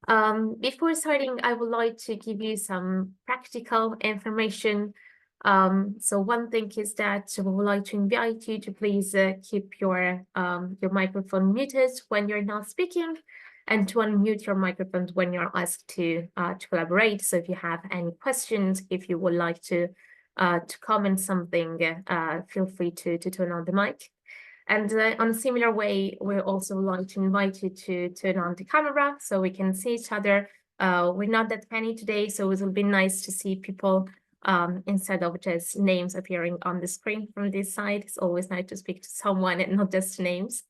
Before starting, I would like to give you some practical information. So one thing is that we would like to invite you to please keep your microphone muted when you're not speaking, and to unmute your microphone when you're asked to collaborate. So if you have any questions, if you would like to comment something, feel free to turn on the mic. And on a similar way, we also like to invite you to turn on the camera so we can see each other. We're not that many today, so it will be nice to see people instead of just names appearing on the screen from this side. It's always nice to speak to someone and not just names.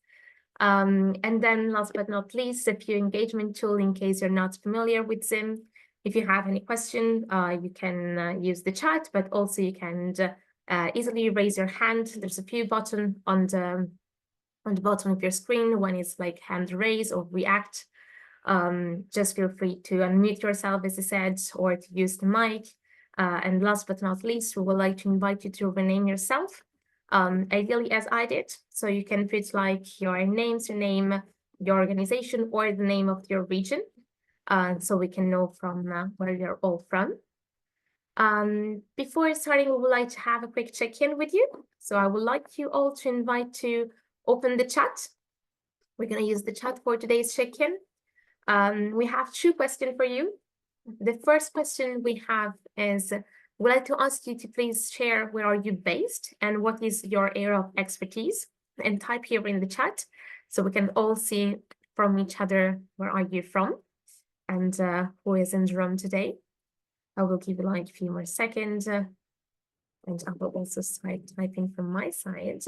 And then last but not least, a few engagement tool in case you're not familiar with Zoom. If you have any question, you can use the chat, but also you can easily raise your hand. There's a few buttons on the bottom of your screen. One is like hand raise or react. Just feel free to unmute yourself, as I said, or to use the mic. And last but not least, we would like to invite you to rename yourself, ideally as I did. So you can put like your names, your name, your organization, or the name of your region, so we can know from where you're all from. Before starting, we would like to have a quick check-in with you. So I would like you all to invite to open the chat. We're going to use the chat for today's check-in. We have two questions for you. The first question we have is, we'd like to ask you to please share where are you based and what is your area of expertise, and type here in the chat so we can all see from each other where are you from and who is in the room today. I will give you like a few more seconds and I will also start typing from my side.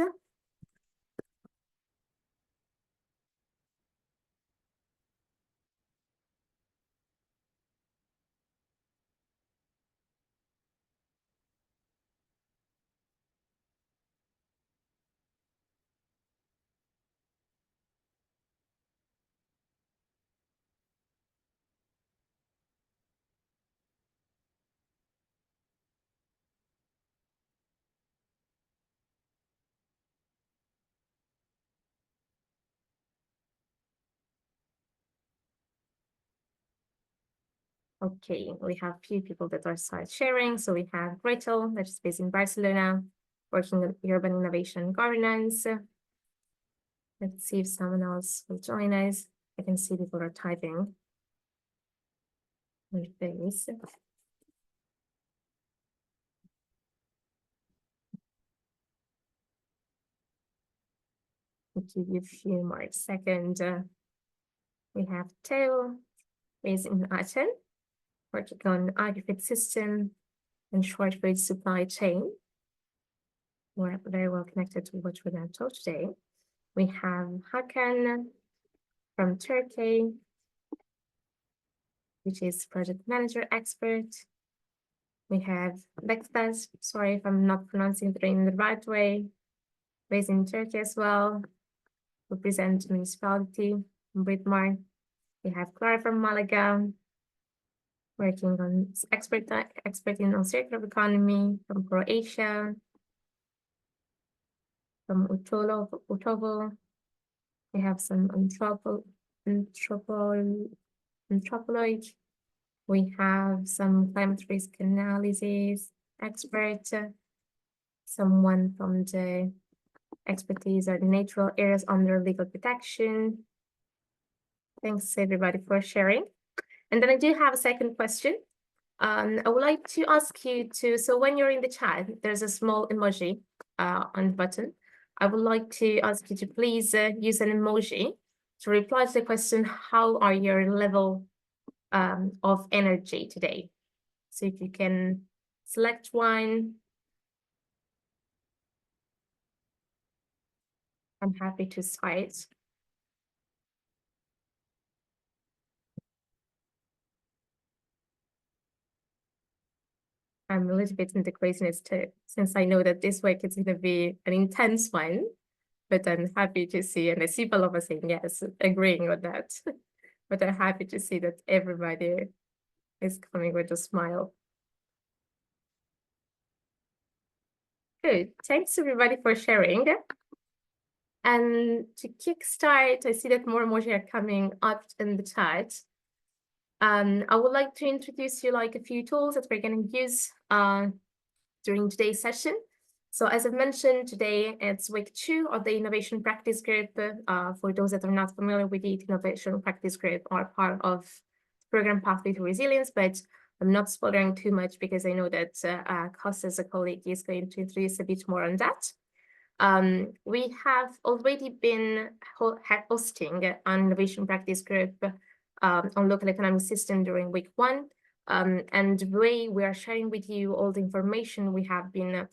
Okay, we have a few people that are start sharing. So we have Gretel, that is based in Barcelona, working on urban innovation and governance. Let's see if someone else will join us. I can see people are typing with face. I'll give you a few more seconds. We have Theo, based in Aten, working on agri-food system and short food supply chain. We're very well connected to what we're going to talk today. We have Hakan from Turkey, which is project manager expert. We have Bektas, sorry if I'm not pronouncing it in the right way, based in Turkey as well, represent municipality in Britmar. We have Clara from Malaga, working on expert in circular economy from Croatia. From Utovo, we have some anthropology. We have some climate risk analysis expert, someone from the expertise or the natural areas under legal protection. Thanks everybody for sharing. And then I do have a second question. I would like to ask you to, so when you're in the chat, there's a small emoji on the button. I would like to ask you to please use an emoji to reply to the question, how are your level of energy today? So if you can select one, I'm happy to start. I'm a little bit in the craziness too, since I know that this week is going to be an intense one, but I'm happy to see, and I see Paloma saying yes, agreeing with that. But I'm happy to see that everybody is coming with a smile. Good, thanks everybody for sharing. And to kickstart, I see that more emojis are coming up in the chat. I would like to introduce you like a few tools that we're going to use during today's session. So as I've mentioned, today it's week 2 of the Innovation Practice Group. For those that are not familiar with the Innovation Practice Group, are part of the program Pathway to Resilience, but I'm not spoiling too much because I know that Kostas, a colleague, is going to introduce a bit more on that. We have already been hosting an Innovation Practice Group on local economic system during week 1. And the way we are sharing with you all the information we have been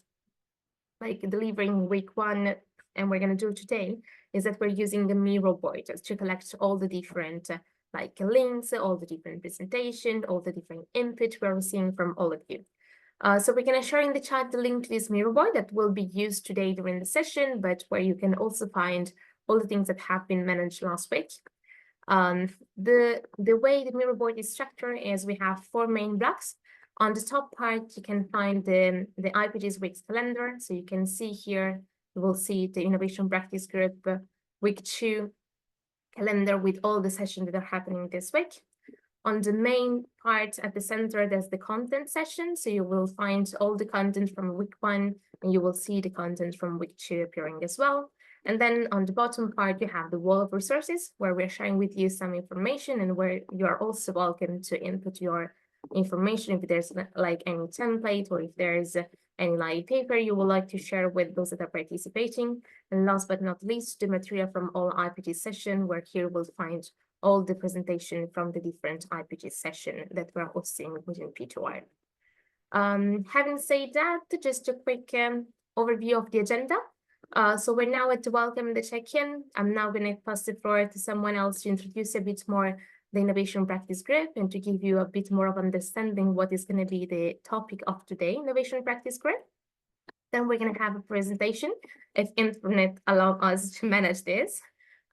like delivering week 1 and we're going to do today is that we're using the Miro board to collect all the different like links, all the different presentation, all the different input we're receiving from all of you. So we're going to share in the chat the link to this Miro board that will be used today during the session, but where you can also find all the things that have been managed last week. The way the Miro board is structured is we have 4 main blocks. On the top part, you can find the IPGs week's calendar. So you can see here, you will see the Innovation Practice Group week 2 calendar with all the sessions that are happening this week. On the main part at the center, there's the content session. So you will find all the content from week 1, and you will see the content from week 2 appearing as well. And then on the bottom part, you have the wall of resources, where we're sharing with you some information and where you are also welcome to input your information if there's like any template or if there's any live paper you would like to share with those that are participating. And last but not least, the material from all IPG session, where here we'll find all the presentation from the different IPG session that we're hosting within P2R. Having said that, just a quick overview of the agenda. So we're now at the welcome and the check-in. I'm now going to pass the floor to someone else to introduce a bit more the Innovation Practice Group and to give you a bit more of understanding what is going to be the topic of today, Innovation Practice Group. Then we're going to have a presentation, if internet allow us to manage this,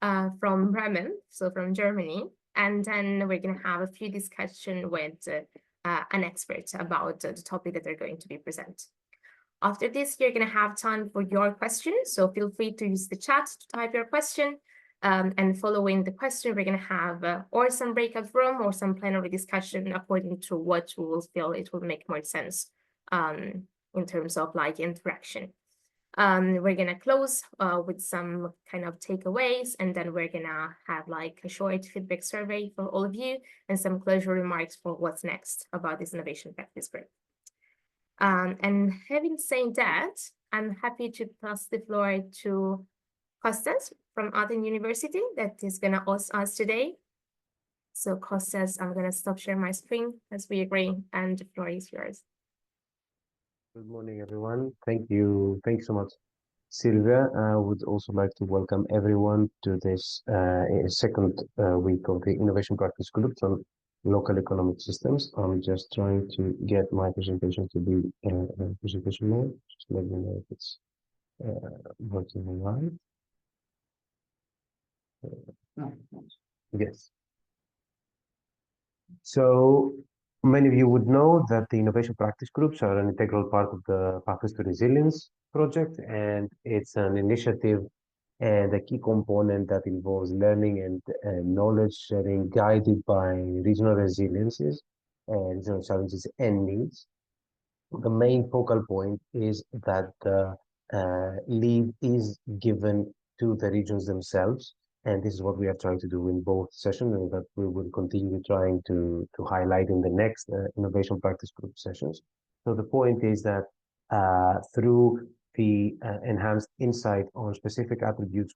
from Bremen, so from Germany. And then we're going to have a few discussion with an expert about the topic that they're going to be present. After this, you're going to have time for your questions. So feel free to use the chat to type your question. And following the question, we're going to have or some breakout room or some plenary discussion according to what we will feel it will make more sense in terms of like interaction. We're going to close with some kind of takeaways, and then we're going to have like a short feedback survey for all of you and some closure remarks for what's next about this Innovation Practice Group. And having said that, I'm happy to pass the floor to Kostas from Athens University that is going to host us today. So Kostas, I'm going to stop sharing my screen as we agree, and the floor is yours. Good morning, everyone. Thank you. Thanks so much, Sylvia. I would also like to welcome everyone to this second week of the Innovation Practice Groups on local economic systems. I'm just trying to get my presentation to be presentation mode. Just let me know if it's working all right. Yes. So many of you would know that the innovation practice groups are an integral part of the Pathways to Resilience project, and it's an initiative and a key component that involves learning and knowledge sharing guided by regional resiliences, regional challenges and needs. The main focal point is that the lead is given to the regions themselves. And this is what we are trying to do in both sessions, and that we will continue trying to highlight in the next innovation practice group sessions. So the point is that through the enhanced insight on specific attributes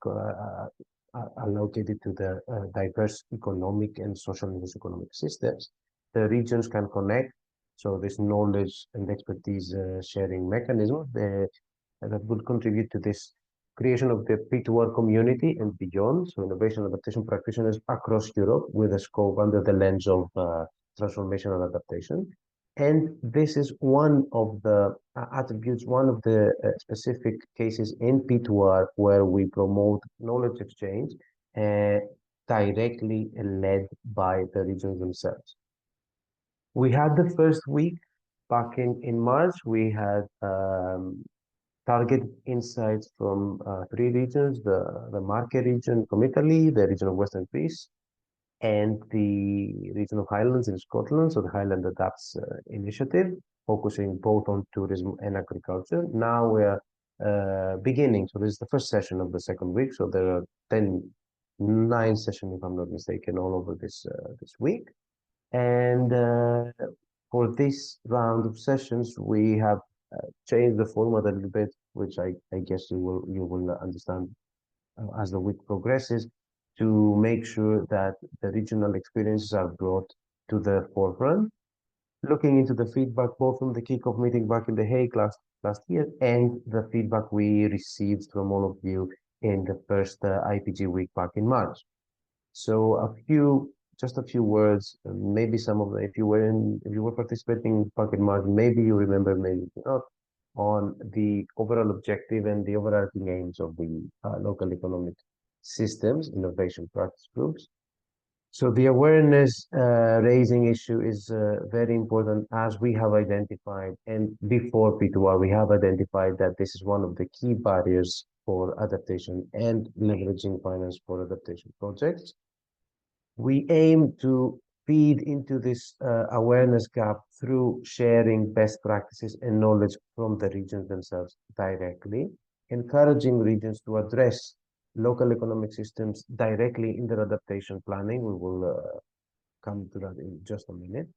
allocated to the diverse economic and social and economic systems, the regions can connect. So this knowledge and expertise sharing mechanism that will contribute to this creation of the P2R community and beyond. So innovation and adaptation practitioners across Europe with a scope under the lens of transformation and adaptation. And this is one of the attributes, one of the specific cases in P2R where we promote knowledge exchange directly led by the regions themselves. We had the first week back in March. We had target insights from 3 regions, the Marche region from Italy, the region of Western Greece, and the region of Highlands in Scotland, so the Highland Adapts initiative, focusing both on tourism and agriculture. Now we're beginning, so this is the first session of the second week, so there are 9 sessions, if I'm not mistaken, all over this week. And for this round of sessions, we have changed the format a little bit, which I guess you will understand as the week progresses, to make sure that the regional experiences are brought to the forefront, looking into the feedback both from the kickoff meeting back in The Hague last year and the feedback we received from all of you in the first IPG week back in March. So just a few words, maybe some of the, if you were participating back in March, maybe you remember, maybe not, on the overall objective and the overarching aims of the local economic systems innovation practice groups. So the awareness raising issue is very important, as we have identified, and before P2R, we have identified that this is one of the key barriers for adaptation and leveraging finance for adaptation projects. We aim to feed into this awareness gap through sharing best practices and knowledge from the regions themselves directly, encouraging regions to address local economic systems directly in their adaptation planning. We will come to that in just a minute.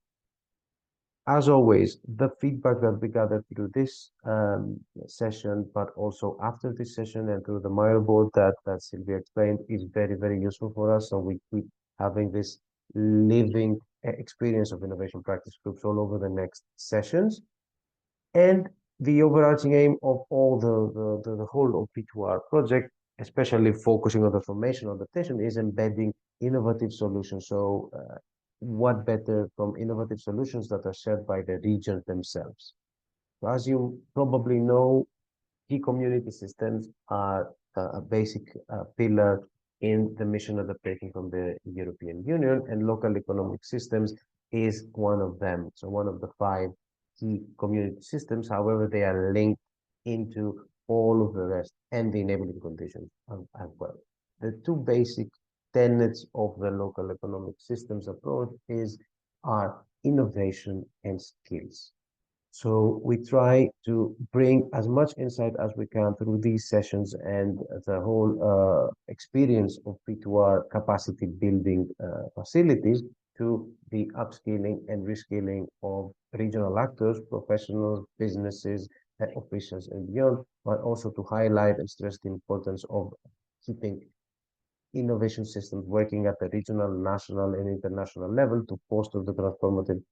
As always, the feedback that we gathered through this session, but also after this session and through the Miro board that Sylvia explained, is very, very useful for us. So we keep having this living experience of innovation practice groups all over the next sessions. And the overarching aim of all the whole of P2R project, especially focusing on the formation adaptation, is embedding innovative solutions. So what better from innovative solutions that are shared by the regions themselves? So as you probably know, key community systems are a basic pillar in the mission adaptation from the European Union, and local economic systems is one of them. So one of the 5 key community systems. However, they are linked into all of the rest and the enabling conditions as well. The 2 basic tenets of the local economic systems approach are innovation and skills. So we try to bring as much insight as we can through these sessions and the whole experience of P2R capacity building facilities to the upskilling and reskilling of regional actors, professionals, businesses, officials, and beyond, but also to highlight and stress the importance of keeping innovation systems working at the regional, national, and international level to foster the transformative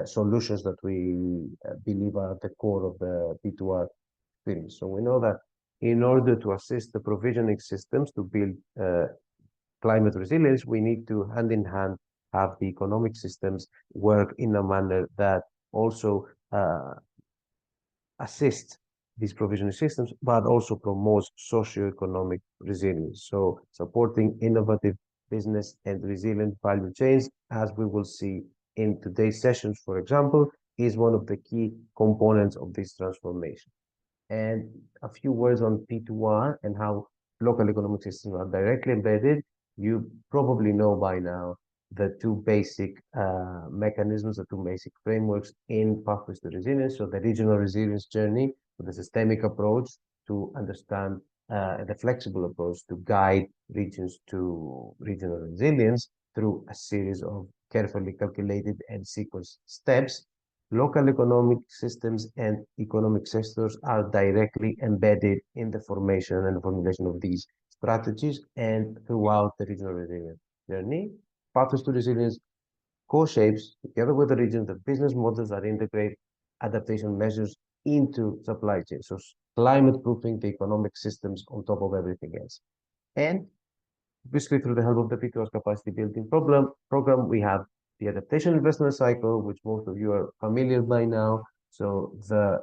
solutions that we believe are at the core of the P2R experience. So we know that in order to assist the provisioning systems to build climate resilience, we need to hand in hand have the economic systems work in a manner that also assists these provisioning systems, but also promotes socioeconomic resilience. So supporting innovative business and resilient value chains, as we will see in today's sessions, for example, is one of the key components of this transformation. And a few words on P2R and how local economic systems are directly embedded. You probably know by now the 2 basic mechanisms, the 2 basic frameworks in Pathways to Resilience. So the regional resilience journey with a systemic approach to understand the flexible approach to guide regions to regional resilience through a series of carefully calculated and sequenced steps. Local economic systems and economic sectors are directly embedded in the formation and formulation of these strategies and throughout the regional resilience journey. Pathways to Resilience co-shapes, together with the regions, the business models that integrate adaptation measures into supply chains. So climate-proofing the economic systems on top of everything else. And obviously, through the help of the P2R capacity building program, we have the adaptation investment cycle, which most of you are familiar by now. So the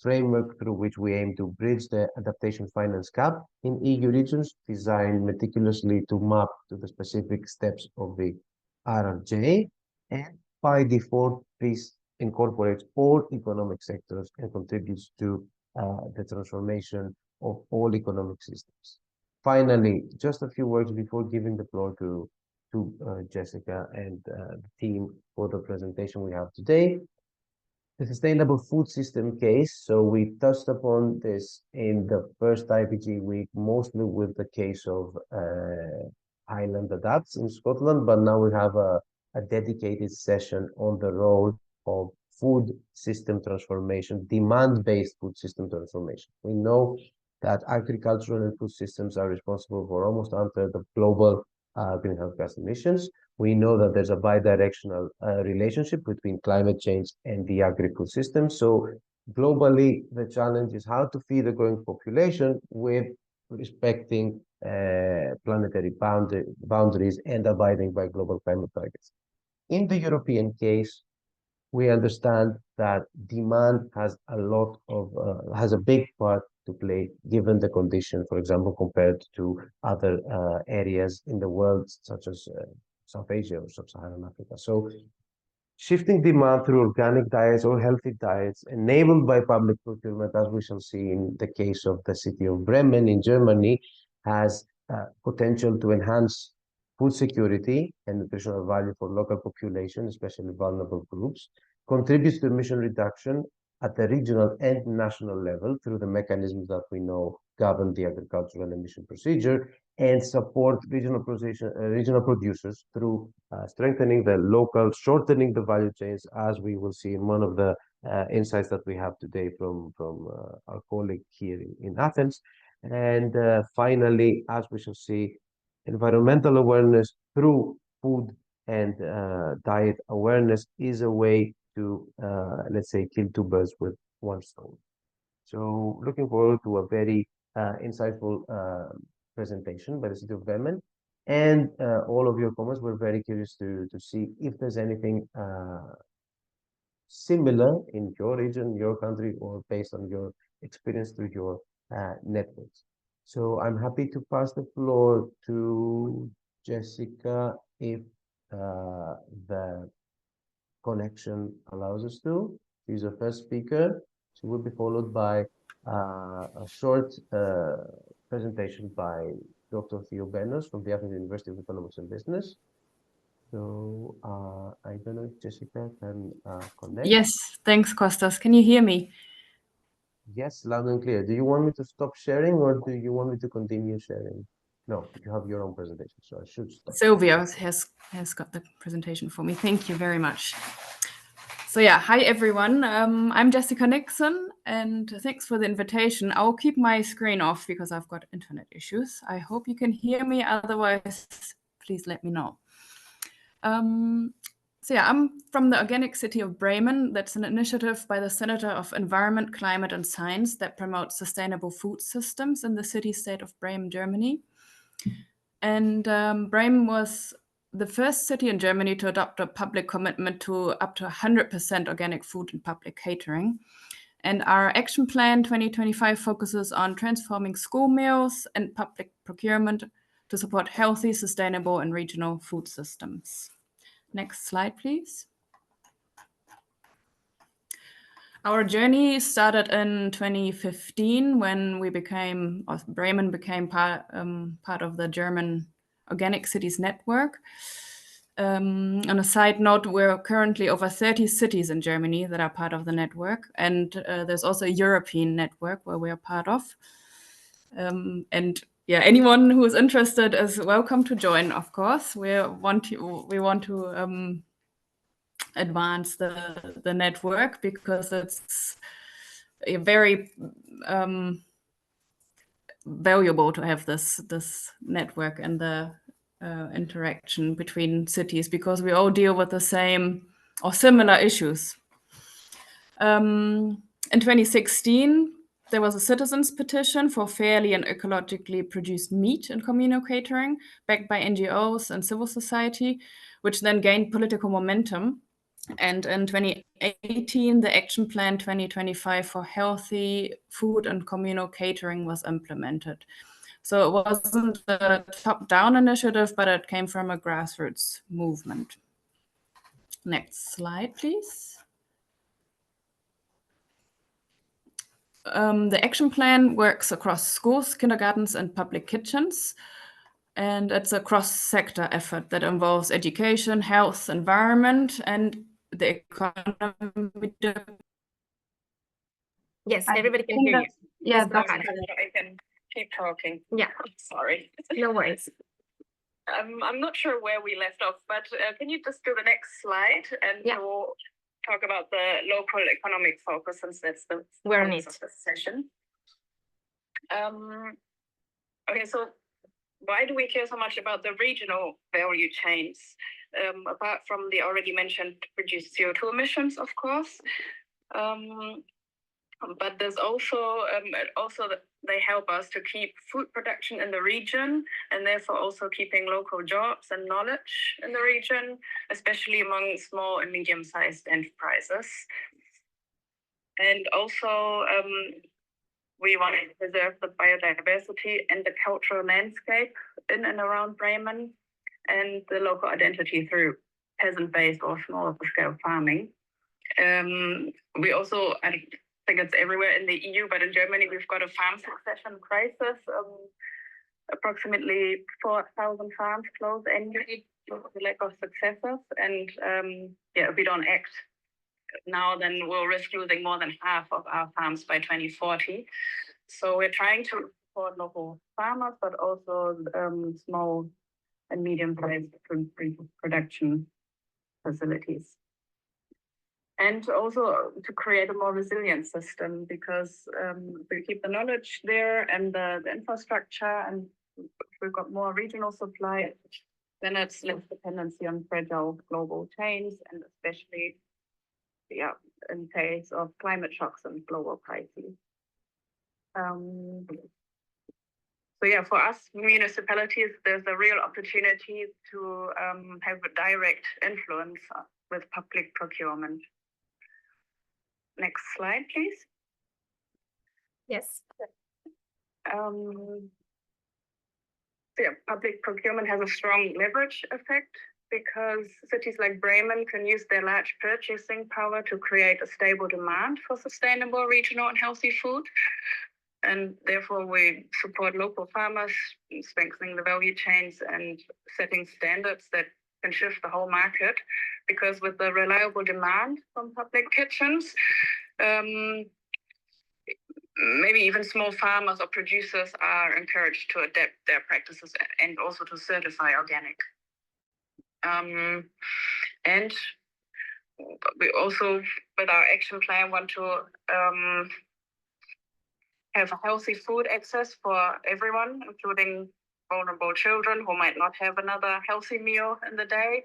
framework through which we aim to bridge the adaptation finance gap in EU regions, designed meticulously to map to the specific steps of the RRJ. And by default, this incorporates all economic sectors and contributes to the transformation of all economic systems. Finally, just a few words before giving the floor to to Jessica and the team for the presentation we have today. The sustainable food system case. So we touched upon this in the first IPG week, mostly with the case of Highland Adapts in Scotland, but now we have a dedicated session on the role of food system transformation, demand-based food system transformation. We know that agricultural and food systems are responsible for almost one-third of global greenhouse gas emissions. We know that there's a bidirectional relationship between climate change and the agri-food system. So globally, the challenge is how to feed a growing population with respecting planetary boundaries and abiding by global climate targets. In the European case, we understand that demand has a big part to play given the condition, for example, compared to other areas in the world, such as South Asia or Sub-Saharan Africa. So shifting demand through organic diets or healthy diets enabled by public procurement, as we shall see in the case of the city of Bremen in Germany, has potential to enhance food security and nutritional value for local population, especially vulnerable groups, contributes to emission reduction at the regional and national level through the mechanisms that we know govern the agricultural emission procedure, and support regional producers through strengthening the local, shortening the value chains, as we will see in one of the insights that we have today from our colleague here in Athens. And finally, as we shall see, environmental awareness through food and diet awareness is a way to, let's say, kill two birds with one stone. So looking forward to a very insightful presentation by the city of Bremen, and all of your comments. We're very curious to see if there's anything similar in your region, your country, or based on your experience through your networks. So I'm happy to pass the floor to Jessica if the connection allows us to. She's the first speaker. She will be followed by a short presentation by Dr. Theo Benos from the Athens University of Economics and Business. So I don't know if Jessica can connect. Yes, thanks, Kostas. Can you hear me? Yes, loud and clear. Do you want me to stop sharing or do you want me to continue sharing? No, you have your own presentation, so I should stop. Sylvia has got the presentation for me. Thank you very much. So yeah, hi everyone. I'm Jessica Nixon, and thanks for the invitation. I'll keep my screen off because I've got internet issues. I hope you can hear me. Otherwise, please let me know. So yeah, I'm from the Organic City of Bremen. That's an initiative by the Center of Environment, Climate and Science that promotes sustainable food systems in the city-state of Bremen, Germany. And Bremen was the first city in Germany to adopt a public commitment to up to 100% organic food in public catering. And our action plan 2025 focuses on transforming school meals and public procurement to support healthy, sustainable, and regional food systems. Next slide, please. Our journey started in 2015 when Bremen became part of the German Organic Cities Network. On a side note, we're currently over 30 cities in Germany that are part of the network, and there's also a European network where we are part of. And yeah, anyone who is interested is welcome to join. Of course, we want to advance the network because it's very valuable to have this network and the interaction between cities, because we all deal with the same or similar issues. In 2016, there was a citizens petition for fairly and ecologically produced meat in communal catering, backed by NGOs and civil society, which then gained political momentum. And in 2018, the Action Plan 2025 for healthy food and communal catering was implemented. So it wasn't a top-down initiative, but it came from a grassroots movement. Next slide, please. The action plan works across schools, kindergartens, and public kitchens. And it's a cross-sector effort that involves education, health, environment, and the economy. Yes, I everybody can think hear you. that's- Yeah, Please go that's ahead. better. I can keep talking. Yeah, Sorry. no worries. I'm not sure where we left off, but can you just do the next slide and Yeah. we'll talk about the local economic focus, since that's the We're on focus it. of this session. Okay, so why do we care so much about the regional value chains? Apart from the already mentioned reduced CO2 emissions, of course, but there's also they help us to keep food production in the region, and therefore also keeping local jobs and knowledge in the region, especially among small and medium-sized enterprises. And also we want to preserve the biodiversity and the cultural landscape in and around Bremen, and the local identity through peasant-based or small-scale farming. We also, I think it's everywhere in the EU, but in Germany we've got a farm succession crisis. Approximately 4,000 farms close annually due to the lack of successors, and if we don't act now, then we'll risk losing more than half of our farms by 2040. So we're trying to support local farmers, but also small and medium-sized production facilities. And also to create a more resilient system, because if we keep the knowledge there and the infrastructure, and if we've got more regional supply, then it's less dependency on fragile global chains, and especially in case of climate shocks and global crises. So for us municipalities, there's a real opportunity to have a direct influence with public procurement. Next slide, please. Yes. Public procurement has a strong leverage effect, because cities like Bremen can use their large purchasing power to create a stable demand for sustainable, regional and healthy food. And therefore we support local farmers, strengthening the value chains and setting standards that can shift the whole market. Because with the reliable demand from public kitchens, maybe even small farmers or producers are encouraged to adapt their practices and also to certify organic. And we also, with our action plan, want to have healthy food access for everyone, including vulnerable children who might not have another healthy meal in the day.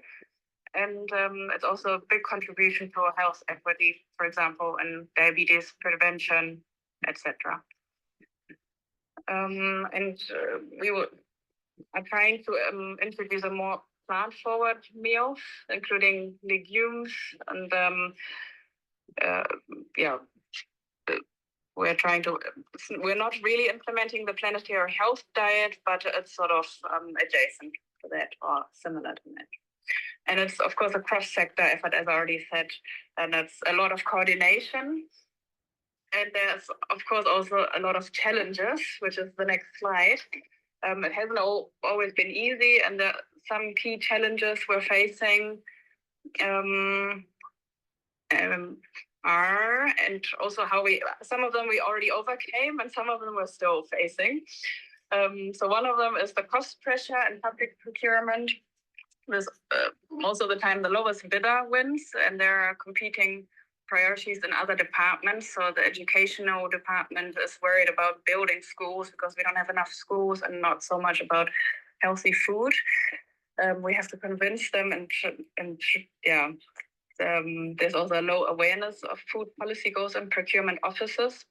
And it's also a big contribution to health equity, for example, in diabetes prevention, etc. We are trying to introduce a more plant-forward meal, including legumes, and we're not really implementing the planetary health diet, but it's sort of adjacent to that or similar to that. And it's, of course, a cross-sector effort, as I already said, and it's a lot of coordination. And there's, of course, also a lot of challenges, which is the next slide. It hasn't always been easy, and some key challenges we're facing are, and also some of them we already overcame, and some of them we're still facing. So one of them is the cost pressure in public procurement. There's most of the time the lowest bidder wins, and there are competing priorities in other departments. So the educational department is worried about building schools because we don't have enough schools, and not so much about healthy food. We have to convince them, there's also low awareness of food policy goals in procurement offices.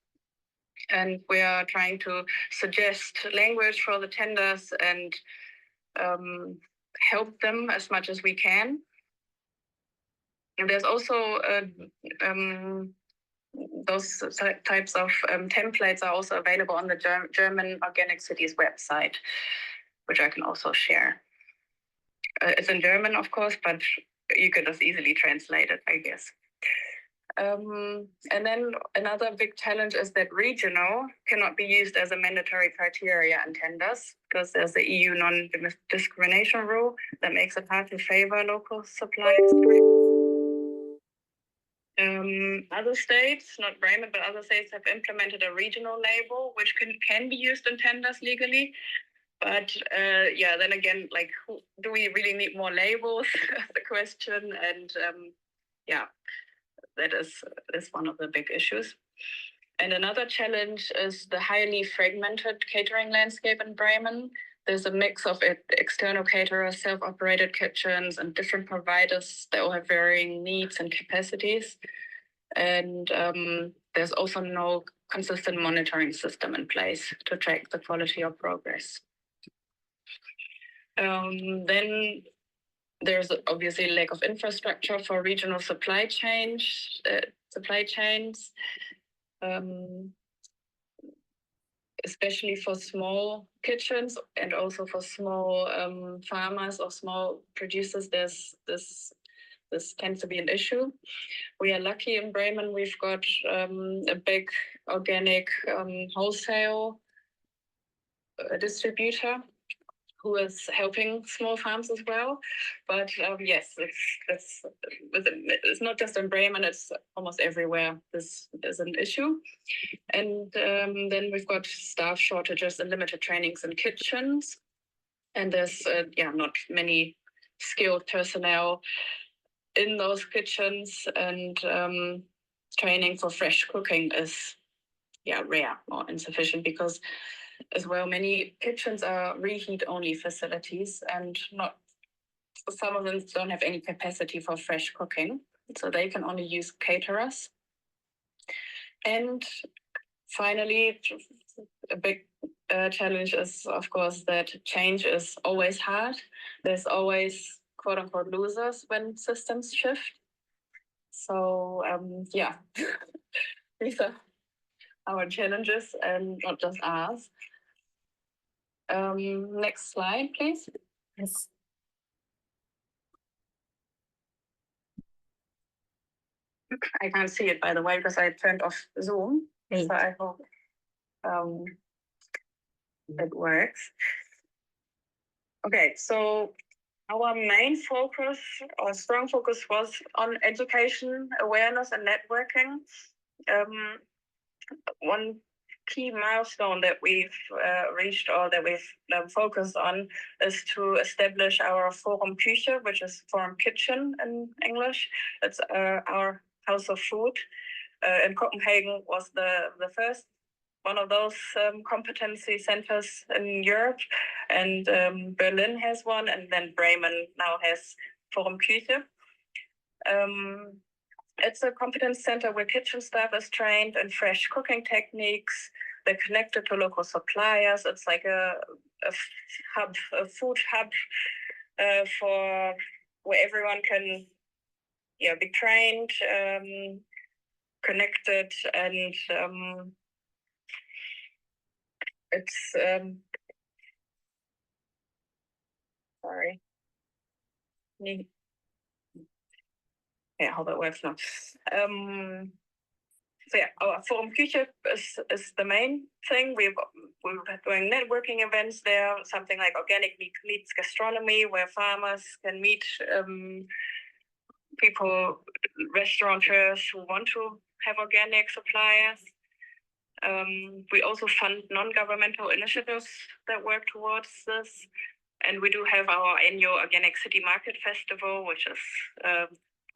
And we are trying to suggest language for the tenders and help them as much as we can. And there's also those types of templates are also available on the German Organic Cities website, which I can also share. It's in German, of course, but you could just easily translate it, I guess. And then another big challenge is that regional cannot be used as a mandatory criteria in tenders because there's the EU non-discrimination rule that makes it hard to favor local suppliers. Other states, not Bremen, but other states have implemented a regional label, which can be used in tenders legally. But yeah, then again, like, do we really need more labels? The question, and yeah, that is one of the big issues. And another challenge is the highly fragmented catering landscape in Bremen. There's a mix of external caterers, self-operated kitchens, and different providers that all have varying needs and capacities. And there's also no consistent monitoring system in place to track the quality of progress. Then there's obviously lack of infrastructure for regional supply chains, especially for small kitchens and also for small farmers or small producers. This tends to be an issue. We are lucky in Bremen. We've got a big organic wholesale distributor who is helping small farms as well. But yes, it's not just in Bremen, it's almost everywhere this is an issue. And then we've got staff shortages and limited trainings in kitchens. And there's not many skilled personnel in those kitchens, and training for fresh cooking is rare or insufficient because as well, many kitchens are reheat-only facilities, and some of them don't have any capacity for fresh cooking, so they can only use caterers. And finally, a big challenge is, of course, that change is always hard. There's always quote-unquote losers when systems shift. So these are our challenges and not just ours. Next slide, please. Yes. I can't see it, by the way, because I turned off Zoom. Great. So I hope it works. Okay, so our main focus or strong focus was on education, awareness, and networking. One key milestone that we've reached or that we've focused on is to establish our Forum Küche, which is Forum Kitchen in English. It's our house of food. In Copenhagen was the first one of those competency centers in Europe, and Berlin has one, and then Bremen now has Forum Küche. It's a competence center where kitchen staff is trained in fresh cooking techniques. They're connected to local suppliers. It's like a food hub for where everyone can be trained, connected, and it's sorry. Yeah, how that works now. So yeah, our Forum Küche is the main thing. We're doing networking events there, something like Organic Meats Gastronomy, where farmers can meet people, restaurateurs who want to have organic suppliers. We also fund non-governmental initiatives that work towards this. And we do have our annual Organic City Market Festival, which is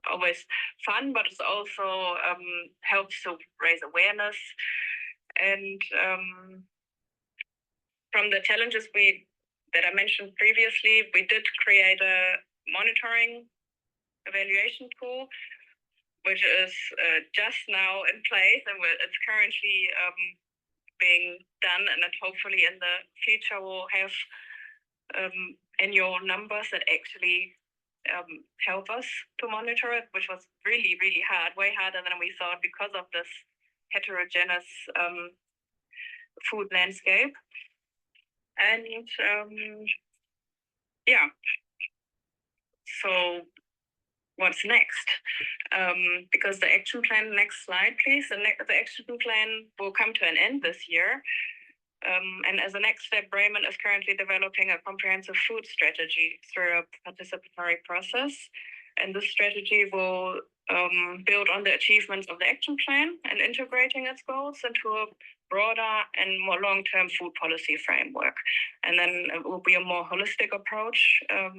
always fun, but it also helps to raise awareness. And from the challenges that I mentioned previously, we did create a monitoring evaluation tool, which is just now in place, and it's currently being done, and that hopefully in the future we'll have annual numbers that actually help us to monitor it, which was really, really hard, way harder than we thought because of this heterogeneous food landscape. And so what's next. Because the action plan, next slide, please. The action plan will come to an end this year. And as a next step, Bremen is currently developing a comprehensive food strategy through a participatory process. And this strategy will build on the achievements of the action plan and integrating its goals into a broader and more long-term food policy framework. And then it will be a more holistic approach,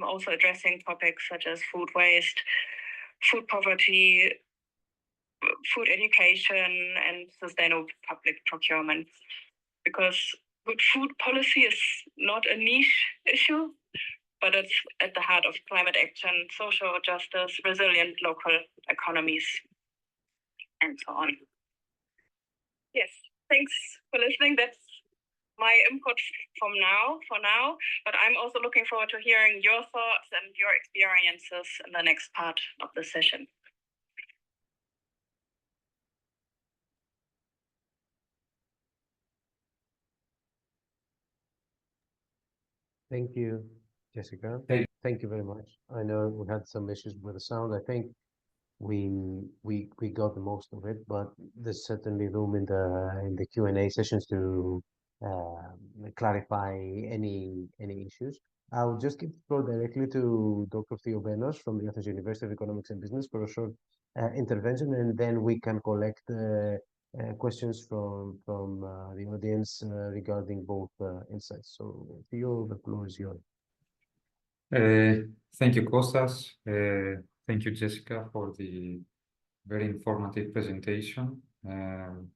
also addressing topics such as food waste, food poverty, food education, and sustainable public procurement. Because good food policy is not a niche issue, but it's at the heart of climate action, social justice, resilient local economies, and so on. Yes, thanks for listening. That's my input for now, but I'm also looking forward to hearing your thoughts and your experiences in the next part of the session. Thank you, Jessica. Thank you very much. I know we had some issues with the sound. I think we got the most of it, but there's certainly room in the Q&A sessions to clarify any issues. I'll just give the floor directly to Dr. Theo Benos from the Athens University of Economics and Business for a short intervention, and then we can collect questions from the audience regarding both insights. So Theo, the floor is yours. Thank you, Kostas. Thank you, Jessica, for the very informative presentation.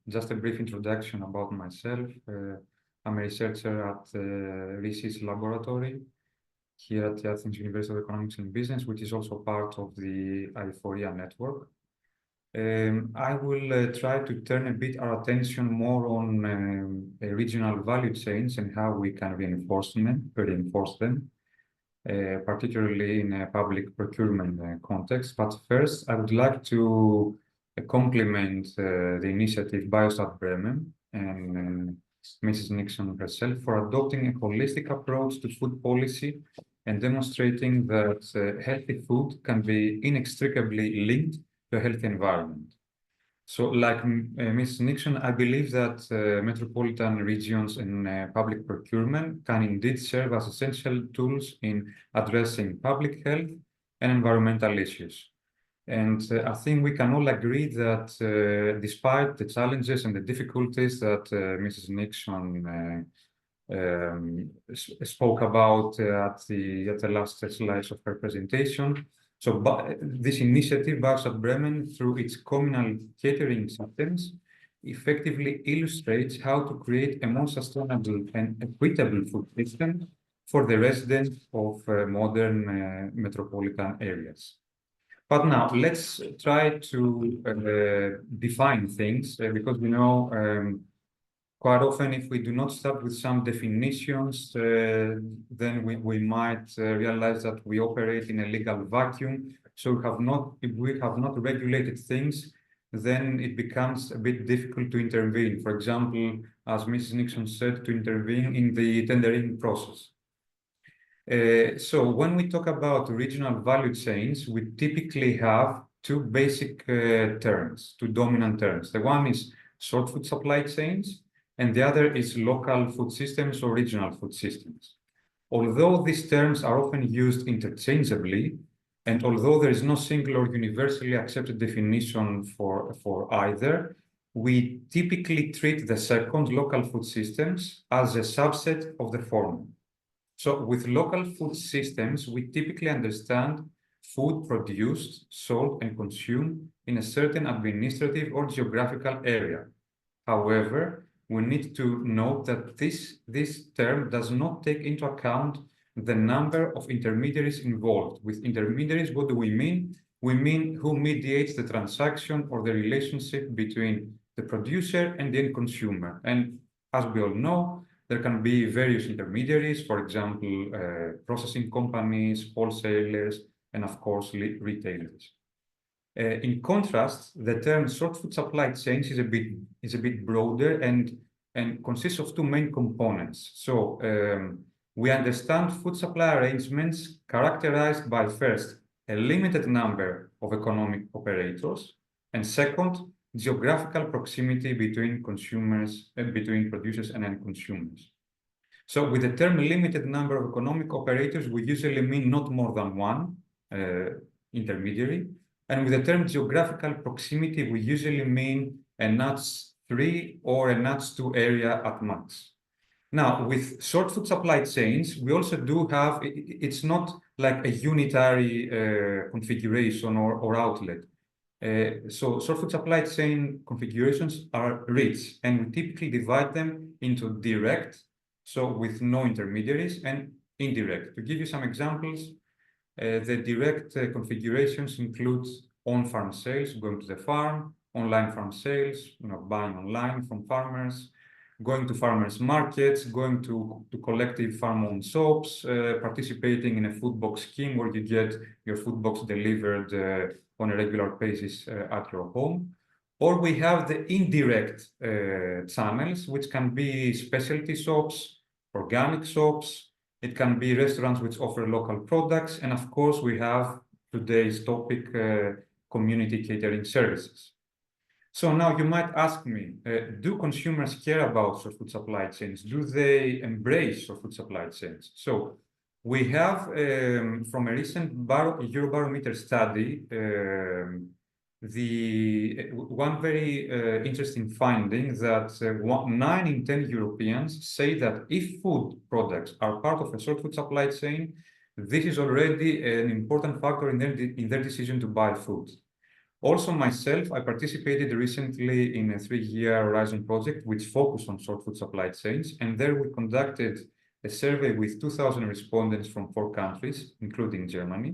Just a brief introduction about myself. I'm a researcher at RISI's laboratory here at the Athens University of Economics and Business, which is also part of the IPHORIA network. I will try to turn a bit our attention more on regional value chains and how we can reinforce them. Particularly in a public procurement context. But first, I would like to compliment the initiative Biostat Bremen and Mrs. Nixon herself for adopting a holistic approach to food policy and demonstrating that healthy food can be inextricably linked to a healthy environment. So, like Ms. Nixon, I believe that metropolitan regions and public procurement can indeed serve as essential tools in addressing public health and environmental issues. And I think we can all agree that despite the challenges and the difficulties that Mrs. Nixon spoke about at the last slides of her presentation, so this initiative, Biostat Bremen, through its communal catering systems, effectively illustrates how to create a more sustainable and equitable food system for the residents of modern metropolitan areas. But now, let's try to define things, because we know quite often, if we do not start with some definitions, then we might realize that we operate in a legal vacuum. So if we have not regulated things, then it becomes a bit difficult to intervene. For example, as Mrs. Nixon said, to intervene in the tendering process. So when we talk about regional value chains, we typically have two basic terms, two dominant terms. The one is short food supply chains, and the other is local food systems or regional food systems. Although these terms are often used interchangeably, and although there is no single or universally accepted definition for either, we typically treat the second, local food systems, as a subset of the former. So with local food systems, we typically understand food produced, sold, and consumed in a certain administrative or geographical area. However, we need to note that this term does not take into account the number of intermediaries involved. With intermediaries, what do we mean? We mean who mediates the transaction or the relationship between the producer and the end consumer. And as we all know, there can be various intermediaries, for example, processing companies, wholesalers, and of course, retailers. In contrast, the term short food supply chains is a bit broader and consists of two main components. So we understand food supply arrangements characterized by first, a limited number of economic operators. And second, geographical proximity between consumers and between producers and end consumers. So with the term limited number of economic operators, we usually mean not more than one intermediary. And with the term geographical proximity, we usually mean a NUTS 3 or a NUTS 2 area at max. Now, with short food supply chains, we also do have, it's not like a unitary configuration or outlet. So short food supply chain configurations are rich, and we typically divide them into direct, so with no intermediaries, and indirect. To give you some examples, the direct configurations include on-farm sales, going to the farm, online farm sales, buying online from farmers, going to farmers markets, going to collective farm-owned shops, participating in a food box scheme where you get your food box delivered on a regular basis at your home. Or we have the indirect channels, which can be specialty shops, organic shops. It can be restaurants which offer local products. And of course, we have today's topic, community catering services. So now you might ask me, do consumers care about short food supply chains? Do they embrace short food supply chains? So we have, from a recent Eurobarometer study, one very interesting finding that 9 in 10 Europeans say that if food products are part of a short food supply chain, this is already an important factor in their decision to buy food. Also myself, I participated recently in a 3-year Horizon project which focused on short food supply chains, and there we conducted a survey with 2,000 respondents from 4 countries, including Germany.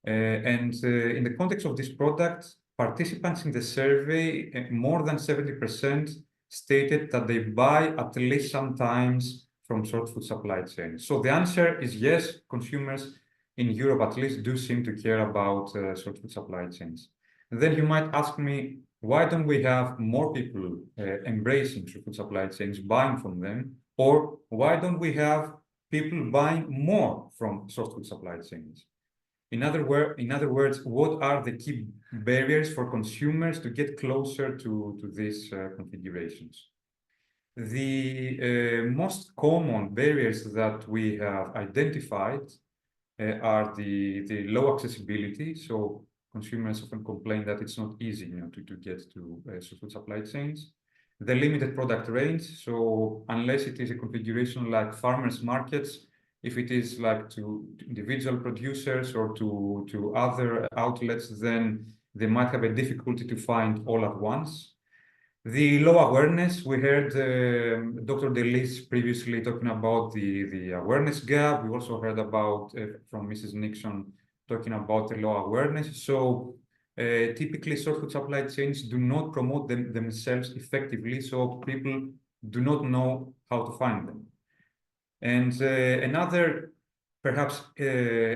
In the context of this product, participants in the survey, more than 70% stated that they buy at least sometimes from short food supply chains. So the answer is yes, consumers in Europe at least do seem to care about short food supply chains. And then you might ask me, why don't we have more people embracing short food supply chains, buying from them? Or why don't we have people buying more from short food supply chains? In other words, what are the key barriers for consumers to get closer to these configurations? The most common barriers that we have identified are the low accessibility. So consumers often complain that it's not easy to get to food supply chains. The limited product range. So unless it is a configuration like farmers markets, if it is like to individual producers or to other outlets, then they might have a difficulty to find all at once. The low awareness, we heard Dr. Delis previously talking about the awareness gap. We also heard about from Mrs. Nixon talking about the low awareness. So typically short food supply chains do not promote themselves effectively, so people do not know how to find them. And another perhaps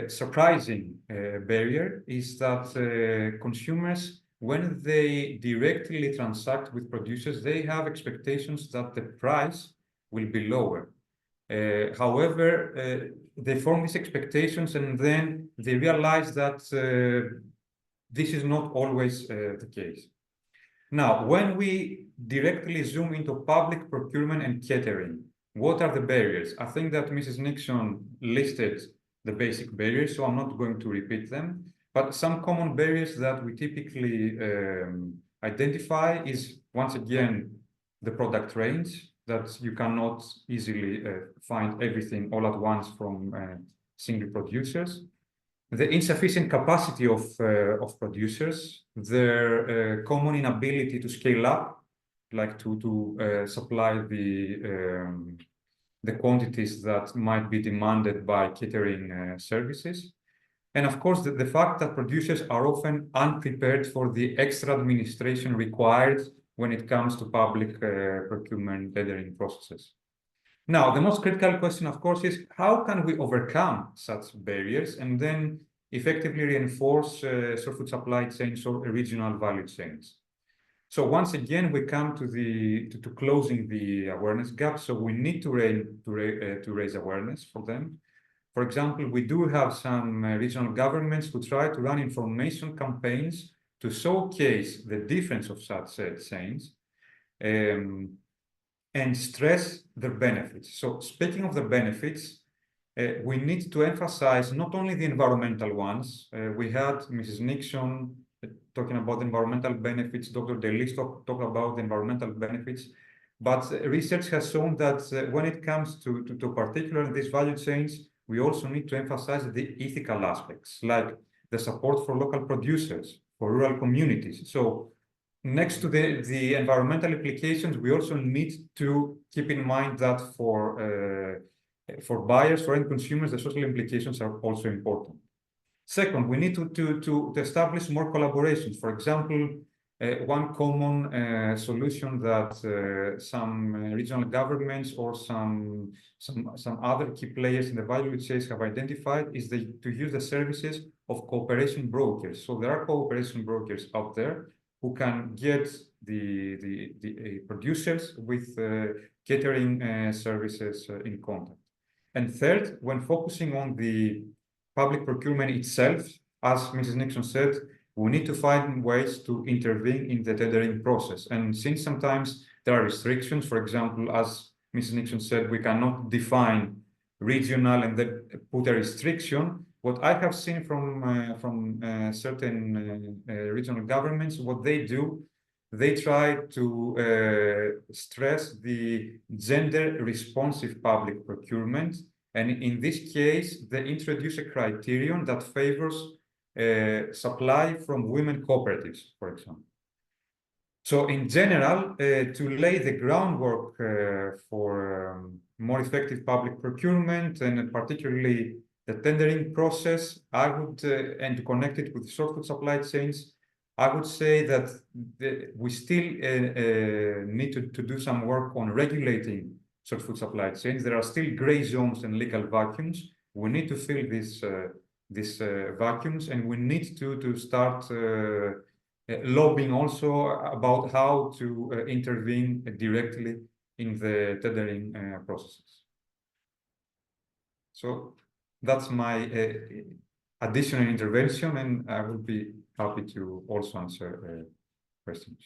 surprising barrier is that consumers, when they directly transact with producers, they have expectations that the price will be lower. However, they form these expectations and then they realize that this is not always the case. Now, when we directly zoom into public procurement and catering, what are the barriers? I think that Mrs. Nixon listed the basic barriers, so I'm not going to repeat them. But some common barriers that we typically identify is, once again, the product range, that you cannot easily find everything all at once from single producers. The insufficient capacity of producers, their common inability to scale up, like to supply the quantities that might be demanded by catering services. And of course, the fact that producers are often unprepared for the extra administration required when it comes to public procurement tendering processes. Now, the most critical question, of course, is how can we overcome such barriers and then effectively reinforce short food supply chains or regional value chains? So once again, we come to closing the awareness gap. So we need to raise awareness for them. For example, we do have some regional governments who try to run information campaigns to showcase the difference of such chains and stress their benefits. So speaking of the benefits, we need to emphasize not only the environmental ones. We had Mrs. Nixon talking about environmental benefits, Dr. Delis talk about the environmental benefits, but research has shown that when it comes to particular these value chains, we also need to emphasize the ethical aspects, like the support for local producers, for rural communities. So next to the environmental implications, we also need to keep in mind that for buyers, for end consumers, the social implications are also important. Second, we need to establish more collaborations. For example, one common solution that some regional governments or some other key players in the value chain have identified is to use the services of cooperation brokers. So there are cooperation brokers out there who can get the producers with catering services in contact. And third, when focusing on the public procurement itself, as Mrs. Nixon said, we need to find ways to intervene in the tendering process. And since sometimes there are restrictions, for example, as Mrs. Nixon said, we cannot define regional and then put a restriction. What I have seen from certain regional governments, what they do, they try to stress the gender responsive public procurement. And in this case, they introduce a criterion that favors supply from women cooperatives, for example. So in general, to lay the groundwork for more effective public procurement and particularly the tendering process, I would, and to connect it with short food supply chains, I would say that we still need to do some work on regulating short food supply chains. There are still gray zones and legal vacuums. We need to fill these vacuums, and we need to start lobbying also about how to intervene directly in the tendering processes. So that's my additional intervention, and I will be happy to also answer questions.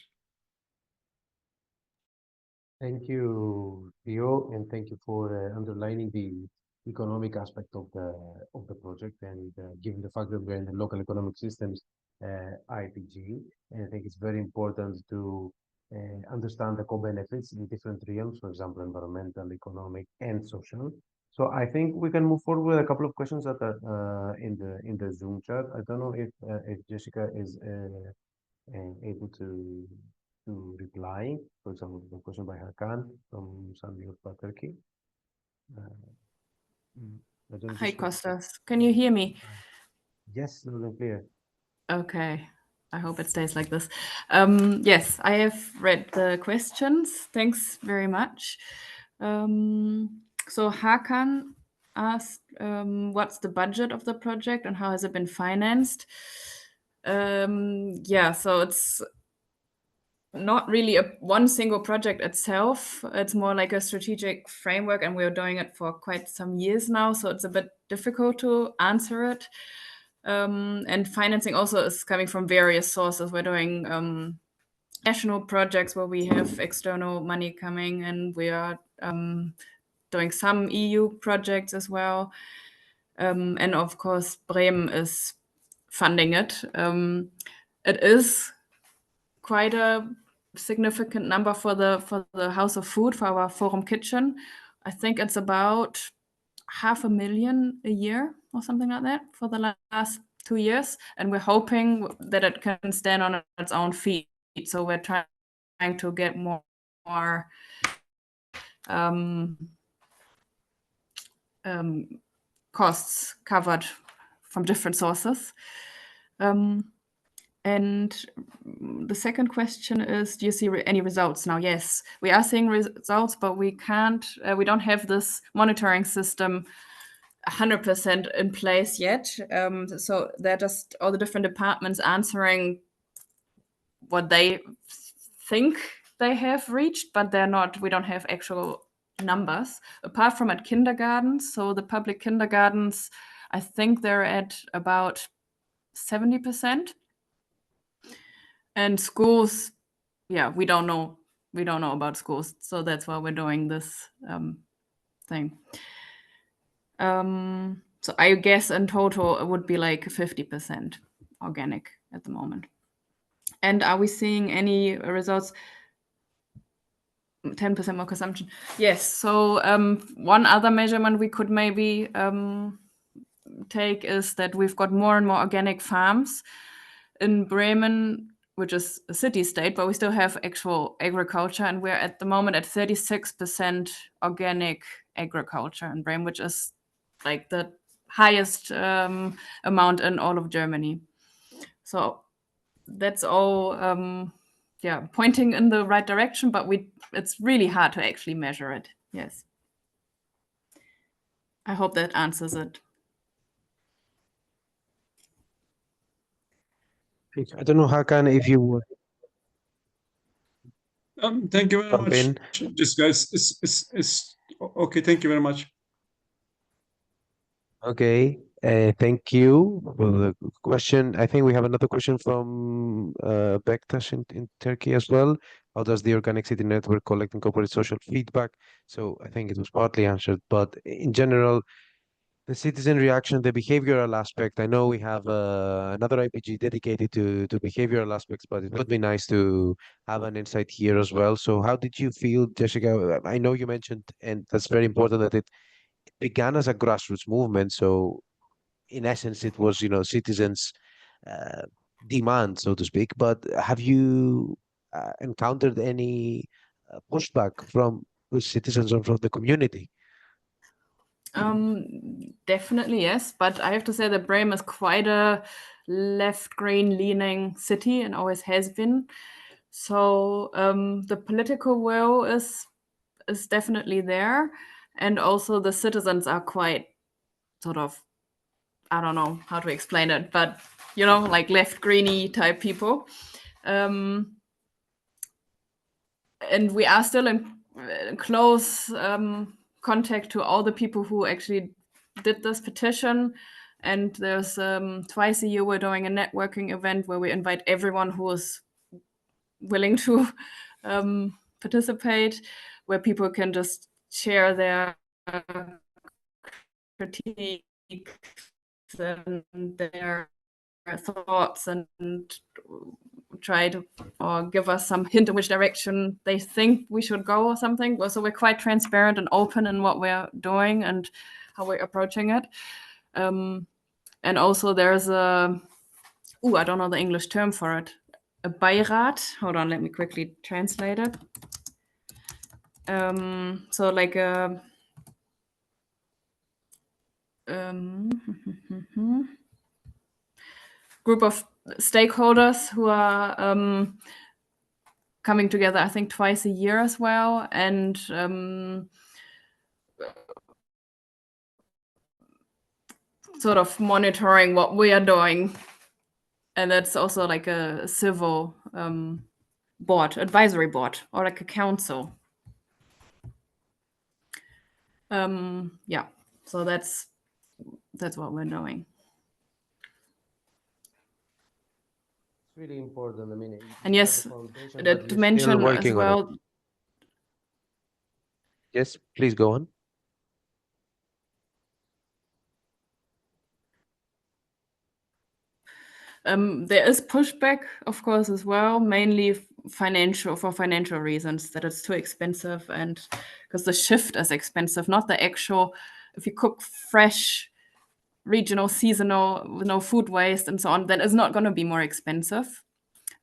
Thank you, Theo, and thank you for underlining the economic aspect of the project, and given the fact that we're in the local economic systems IPG, and I think it's very important to understand the co-benefits in different realms, for example, environmental, economic, and social. So I think we can move forward with a couple of questions that are in the Zoom chat. I don't know if Jessica is able to reply. For example, the question by Hakan from Sandiot, Turkey. Hi, Kostas. Can you hear me? Yes, loud and clear. Okay. I hope it stays like this. Yes, I have read the questions. Thanks very much. So Hakan asked, what's the budget of the project and how has it been financed? Yeah, so it's not really one single project itself. It's more like a strategic framework, and we're doing it for quite some years now, so it's a bit difficult to answer it. And financing also is coming from various sources. We're doing national projects where we have external money coming, and we are doing some EU projects as well. And of course, Bremen is funding it. It is quite a significant number for the House of Food, for our Forum Kitchen. I think it's about 500,000 a year or something like that for the last 2 years, and we're hoping that it can stand on its own feet. So we're trying to get more costs covered from different sources. And the second question is, do you see any results now? Yes, we are seeing results, but we don't have this monitoring system 100% in place yet. So they're just all the different departments answering what they think they have reached, but they're not. We don't have actual numbers, apart from at kindergartens. So the public kindergartens, I think they're at about 70%. And schools, yeah, we don't know about schools, so that's why we're doing this thing. So I guess in total it would be like 50% organic at the moment. And are we seeing any results? 10% more consumption. Yes. So one other measurement we could maybe take is that we've got more and more organic farms in Bremen, which is a city state, but we still have actual agriculture, and we're at the moment at 36% organic agriculture in Bremen, which is like the highest amount in all of Germany. So that's all pointing in the right direction, but it's really hard to actually measure it. Yes. I hope that answers it. I don't know, Hakan, if you would Thank you very jump much. in. This guys is okay. Thank you very much. Okay, thank you for the question. I think we have another question from Bektash in Turkey as well. How does the Organic City Network collect and incorporate social feedback? So I think it was partly answered, but in general, the citizen reaction, the behavioral aspect. I know we have another IPG dedicated to behavioral aspects, but it would be nice to have an insight here as well. So how did you feel, Jessica? I know you mentioned, and that's very important, that it began as a grassroots movement. So in essence, it was, citizens' uh, demand, so to speak. But have you encountered any pushback from the citizens or from the community? Definitely, yes. But I have to say that Bremen is quite a left-green leaning city and always has been. So the political will is definitely there. And also the citizens are quite sort of, I don't know how to explain it, but, like left-greeny type people. And we are still in close contact to all the people who actually did this petition. And there's twice a year we're doing a networking event where we invite everyone who is willing to participate, where people can just share their critiques and their thoughts and try to or give us some hint in which direction they think we should go or something. So we're quite transparent and open in what we're doing and how we're approaching it. And also there's I don't know the English term for it. A Beirat. Hold on, let me quickly translate it. So like a group of stakeholders who are coming together, I think, twice a year as well, and sort of monitoring what we are doing. And that's also like a civil board, advisory board, or like a council. Yeah, so that's what we're doing. It's really important. I mean, And yes, to mention as well. Yes, please go on. There is pushback, of course, as well, mainly for financial reasons, that it's too expensive, and because the shift is expensive, not the actual. If you cook fresh, regional, seasonal, no food waste and so on, then it's not going to be more expensive.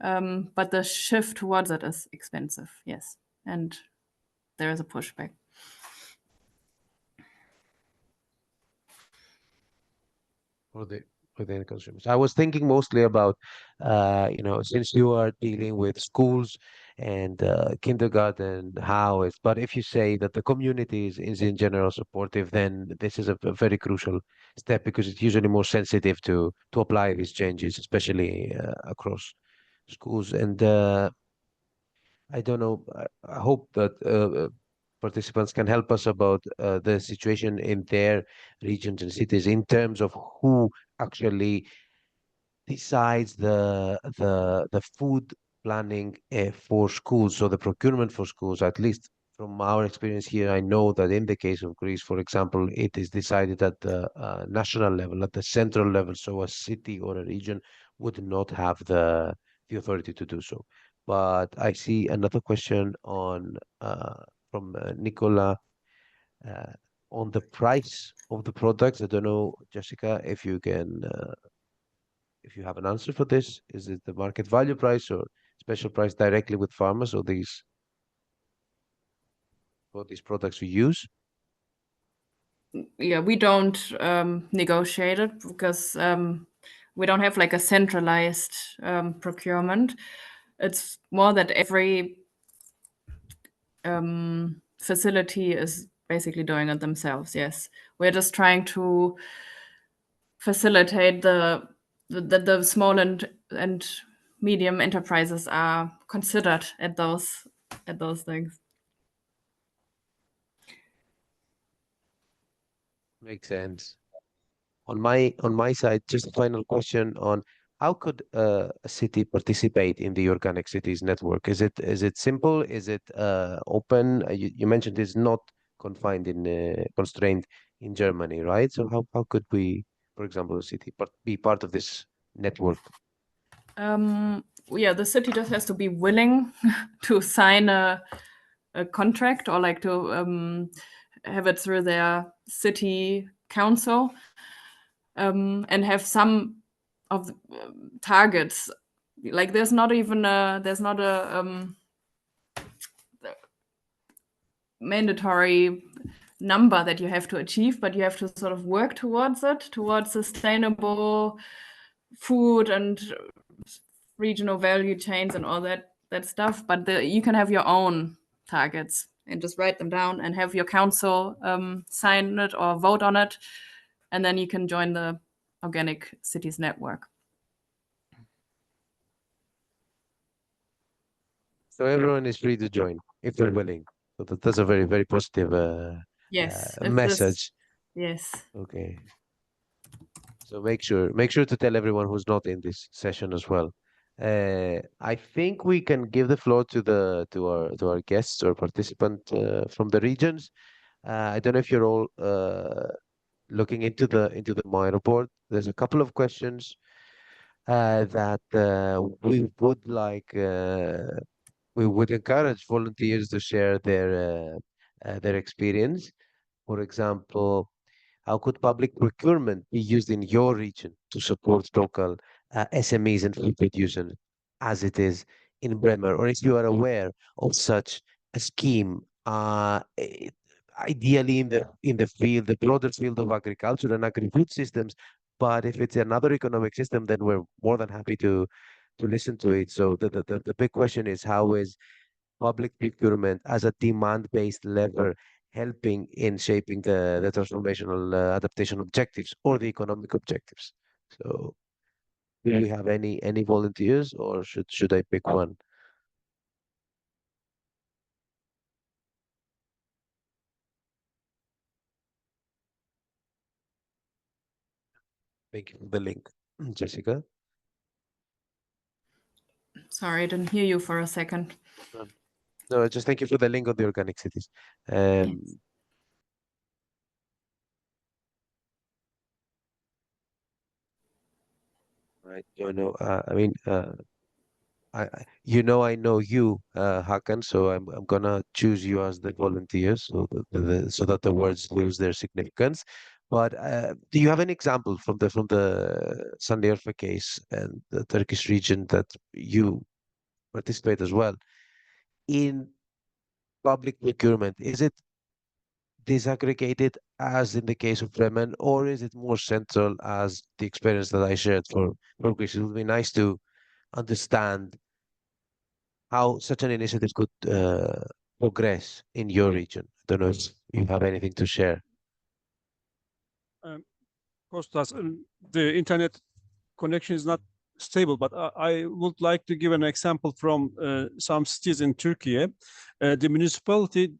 But the shift towards it is expensive, yes, and there is a pushback. For the end consumers. I was thinking mostly about, since you are dealing with schools and kindergarten, how it's, but if you say that the community is in general supportive, then this is a very crucial step, because it's usually more sensitive to apply these changes, especially across schools. And I don't know, I hope that participants can help us about the situation in their regions and cities in terms of who actually decides the food planning for schools, so the procurement for schools. At least from our experience here, I know that in the case of Greece, for example, it is decided at the national level, at the central level, so a city or a region would not have the authority to do so. But I see another question on from Nicola uh, on the price of the products. I don't know, Jessica, if you can if you have an answer for this. Is it the market value price or special price directly with farmers or these for these products we use? Yeah, we don't negotiate it because we don't have like a centralized procurement. It's more that every facility is basically doing it themselves. Yes, we're just trying to facilitate the small and medium enterprises are considered at those things. Makes sense. On my side, just a final question on how could a city participate in the Organic Cities network? Is it simple? Is it open? You mentioned it's not confined in constrained in Germany, right? So how could we, for example, a city be part of this network? Yeah, the city just has to be willing to sign a contract or like to have it through their city council and have some of the targets. Like there's not a mandatory number that you have to achieve, but you have to sort of work towards it, towards sustainable food and regional value chains and all that stuff. But you can have your own targets and just write them down and have your council sign it or vote on it, and then you can join the Organic Cities network. So everyone is free to join if they're willing. So that's a very, very positive Yes, message. Yes. Okay. So make sure to tell everyone who's not in this session as well. I think we can give the floor to our guests or participant from the regions. I don't know if you're all looking into the My report. There's a couple of questions that we would encourage volunteers to share their experience. For example, how could public procurement be used in your region to support local SMEs and food producers as it is in Bremer? Or if you are aware of such a scheme, ideally in the field, the broader field of agriculture and agri-food systems. But if it's another economic system, then we're more than happy to listen to it. So the big question is, how is public procurement as a demand-based lever helping in shaping the transformational adaptation objectives or the economic objectives? So do we have any volunteers, or should I pick one? Thank you for the link, Jessica. Sorry, I didn't hear you for a second. No, just thank you for the link on the Organic Cities. Yes. Right. I mean, I know you, Hakan, so I'm gonna choose you as the volunteer, so so that the words lose their significance. But do you have an example from the Sanliurfa case and the Turkish region that you participate as well in public procurement? Is it disaggregated as in the case of Bremen, or is it more central as the experience that I shared for Greece? It would be nice to understand how such an initiative could progress in your region. I don't know if you have anything to share. Kostas, the internet connection is not stable. But I would like to give an example from some cities in Turkey. The municipalities,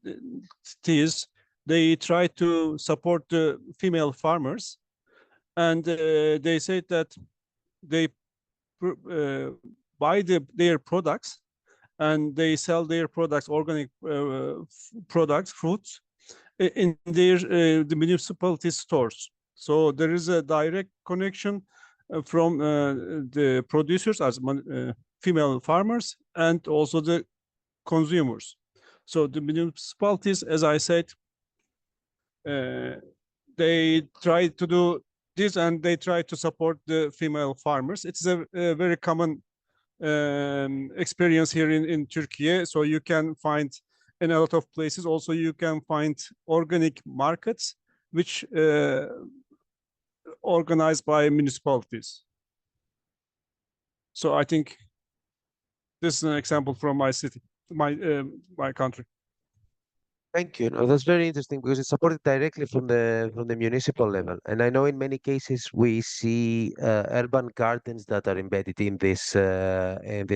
they try to support the female farmers, and they say that they buy their products, and they sell their products, organic products, fruits, in their the municipality stores. So there is a direct connection from the producers as female farmers and also the consumers. So the municipalities, as I said, they try to do this, and they try to support the female farmers. It's a very common experience here in Turkey. So you can find in a lot of places. Also, you can find organic markets, which organized by municipalities. So I think this is an example from my city, my country. Thank you. No, that's very interesting because it's supported directly from the municipal level, and I know in many cases we see urban gardens that are embedded in this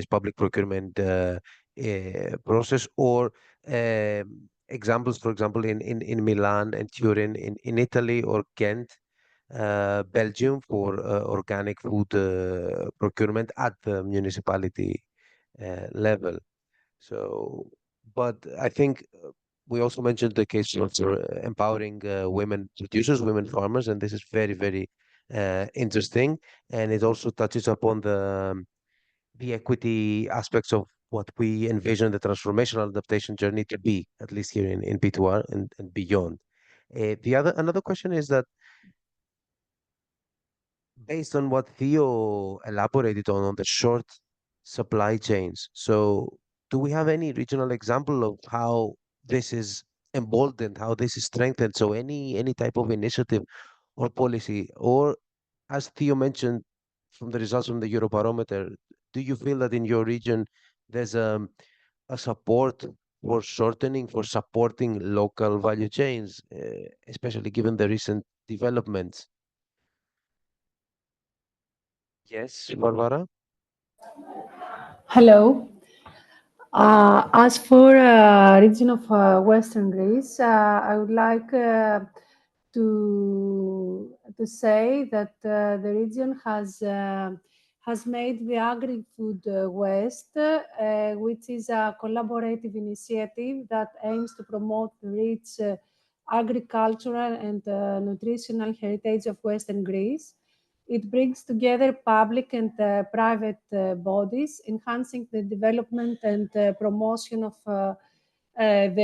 public procurement process, or examples, for example, in Milan and Turin in Italy, or Ghent, Belgium, for organic food procurement at the municipality level. So, but I think we also mentioned the case of empowering women producers, women farmers, and this is very, very interesting. And it also touches upon the equity aspects of what we envision the transformational adaptation journey to be, at least here in P2R and beyond. Another question is that, based on what Theo elaborated on the short supply chains, so do we have any regional example of how this is emboldened, how this is strengthened? So any type of initiative or policy, or as Theo mentioned, from the results from the Eurobarometer, do you feel that in your region there's a support for shortening, for supporting local value chains, especially given the recent developments? Yes, Barbara? Hello. As for region of Western Greece, I would like to say that the region has made the Agri-Food West, which is a collaborative initiative that aims to promote the rich agricultural and nutritional heritage of Western Greece. It brings together public and private bodies, enhancing the development and promotion of the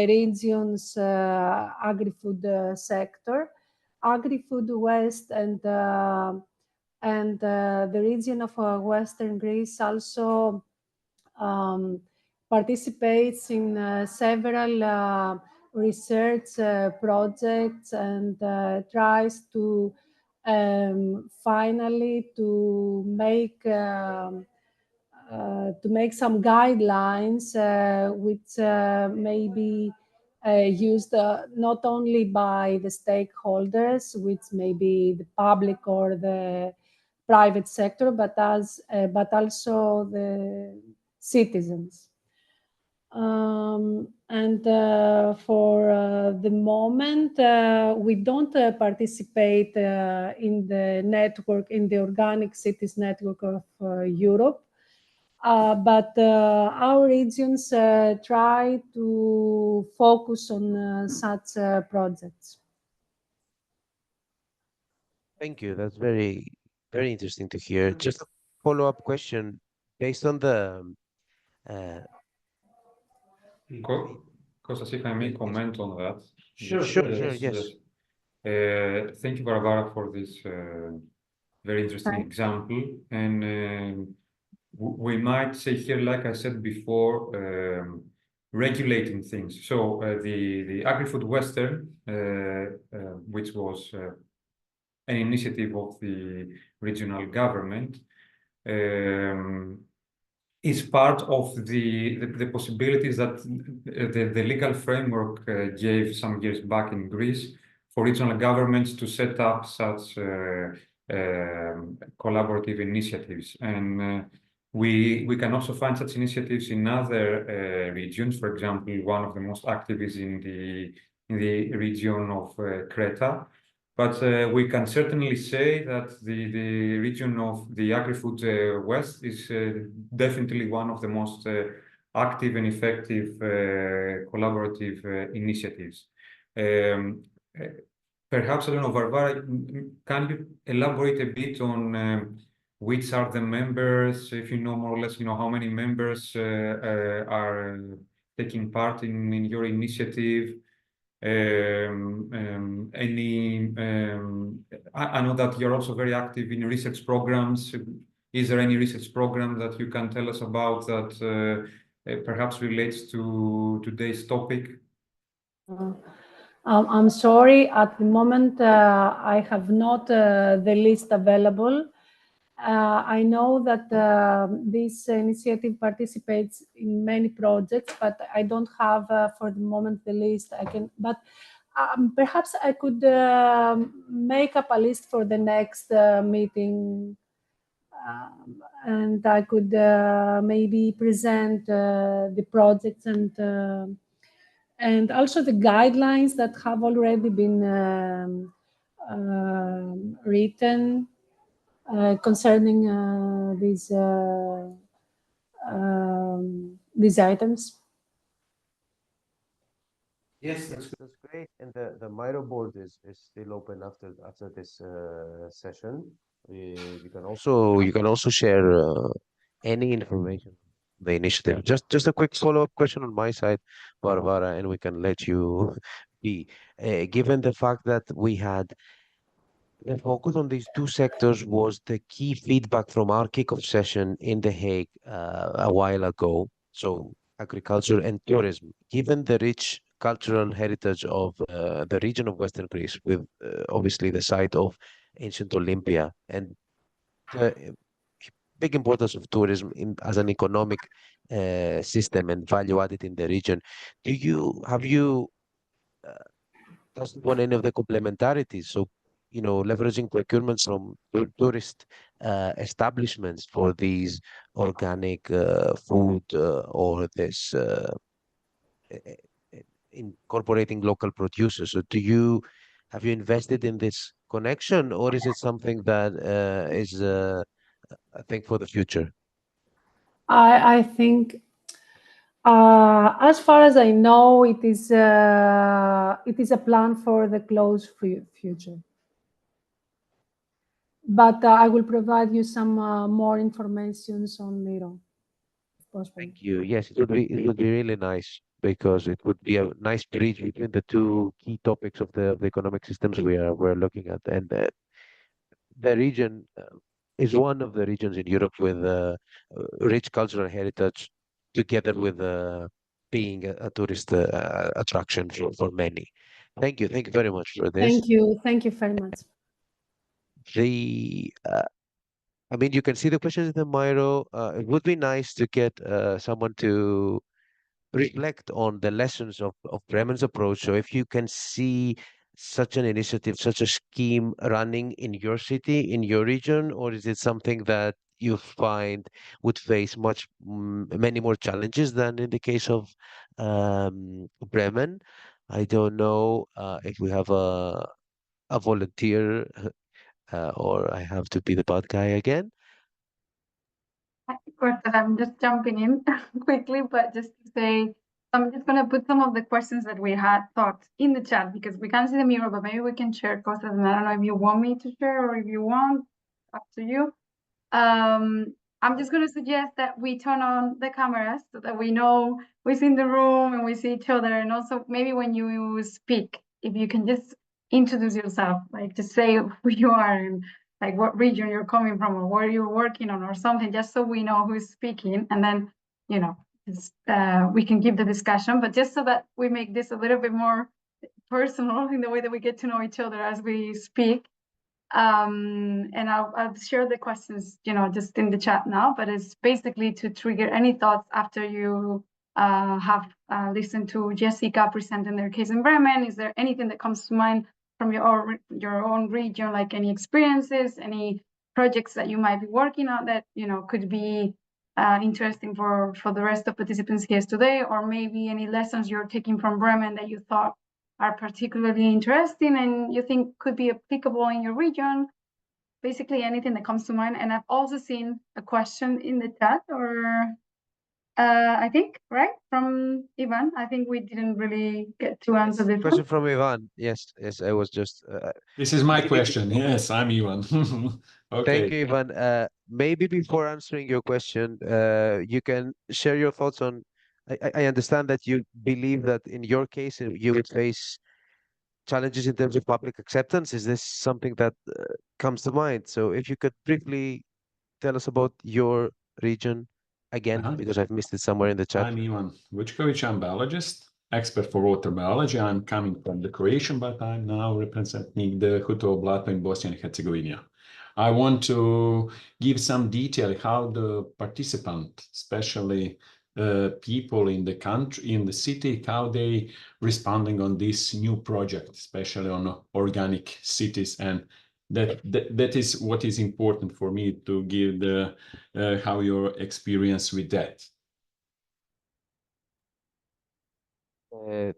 region's agri-food sector. Agri-Food West and the region of Western Greece also participates in several research projects and tries to finally to make some guidelines which may be used not only by the stakeholders, which may be the public or the private sector, but also the citizens. And for the moment, we don't participate in the network, in the Organic Cities Network of Europe. But our regions try to focus on such projects. Thank you. That's very, very interesting to hear. Just a follow-up question based on the Kostas, if I may comment on that. Sure, yes. Thank you, Barbara, for this very interesting example. And we might say here, like I said before, regulating things. So the Agri-Food Western, which was an initiative of the regional government, is part of the possibilities that the legal framework gave some years back in Greece for regional governments to set up such collaborative initiatives. And we can also find such initiatives in other regions. For example, one of the most active is in the region of Creta. But we can certainly say that the region of the Agri-Food West is definitely one of the most active and effective collaborative initiatives. Perhaps, I don't know, Varvara, can you elaborate a bit on which are the members, if you know more or less, how many members are taking part in your initiative? I know that you're also very active in research programs. Is there any research program that you can tell us about that perhaps relates to today's topic? I'm sorry, at the moment I have not the list available. I know that this initiative participates in many projects, but I don't have for the moment the list. But perhaps I could make up a list for the next meeting, and I could maybe present the projects and also the guidelines that have already been written concerning these items. Yes, that's great. And the Miro board is still open after this session. You can also share any information on the initiative. Just a quick follow-up question on my side, Barbara, and we can let you be. Given the fact that we had the focus on these two sectors was the key feedback from our kickoff session in The Hague a while ago. So agriculture and tourism. Given the rich cultural heritage of the region of Western Greece, with obviously the site of ancient Olympia and the big importance of tourism as an economic system and value added in the region, have you touched upon any of the complementarities? So, leveraging procurements from tourist establishments for these organic food or this incorporating local producers. So have you invested in this connection, or is it something that is a thing for the future? I think, as far as I know, it is a plan for the close future. But I will provide you some more information on Miro, if possible. Thank you. Yes, it would be really nice because it would be a nice bridge between the two key topics of the economic systems we're looking at, and the region is one of the regions in Europe with rich cultural heritage, together with being a tourist attraction for many. Thank you very much for this. Thank you very much. I mean, you can see the questions in the Miro. It would be nice to get someone to reflect on the lessons of Bremen's approach. So if you can see such an initiative, such a scheme running in your city, in your region, or is it something that you find would face many more challenges than in the case of Bremen? I don't know if we have a volunteer or I have to be the bad guy again. Of course, I'm just jumping in quickly, but just to say, I'm just going to put some of the questions that we had thought in the chat because we can't see the mirror, but maybe we can share cosas. And I don't know if you want me to share or if you want, up to you. I'm just going to suggest that we turn on the cameras so that we know who's in the room and we see each other. And also maybe when you speak, if you can just introduce yourself, like just say who you are and like what region you're coming from or where you're working on or something, just so we know who's speaking. And then, we can give the discussion, but just so that we make this a little bit more personal in the way that we get to know each other as we speak. And I'll share the questions, just in the chat now, but it's basically to trigger any thoughts after you have listened to Jessica presenting their case in Bremen. Is there anything that comes to mind from your own region, like any experiences, any projects that you might be working on that could be interesting for the rest of participants here today, or maybe any lessons you're taking from Bremen that you thought are particularly interesting and you think could be applicable in your region. Basically anything that comes to mind. And I've also seen a question in the chat, or I think, right, from Ivan. I think we didn't really get to answer this Question one. from Ivan. Yes, I was just. This is my question. Yes, I'm Ivan. Okay. Thank you, Ivan. Maybe before answering your question, you can share your thoughts on. I understand that you believe that in your case you would face challenges in terms of public acceptance. Is this something that comes to mind? So if you could briefly tell us about your region again, because I've missed it somewhere in the chat. I'm Ivan Vučković. I'm biologist, expert for water biology. I'm coming from the Croatian, but I'm now representing the Hutovo Blato in Bosnia and Herzegovina. I want to give some detail how the participant, especially people in the country, in the city, how they responding on this new project, especially on organic cities, and that is what is important for me to give the how your experience with that.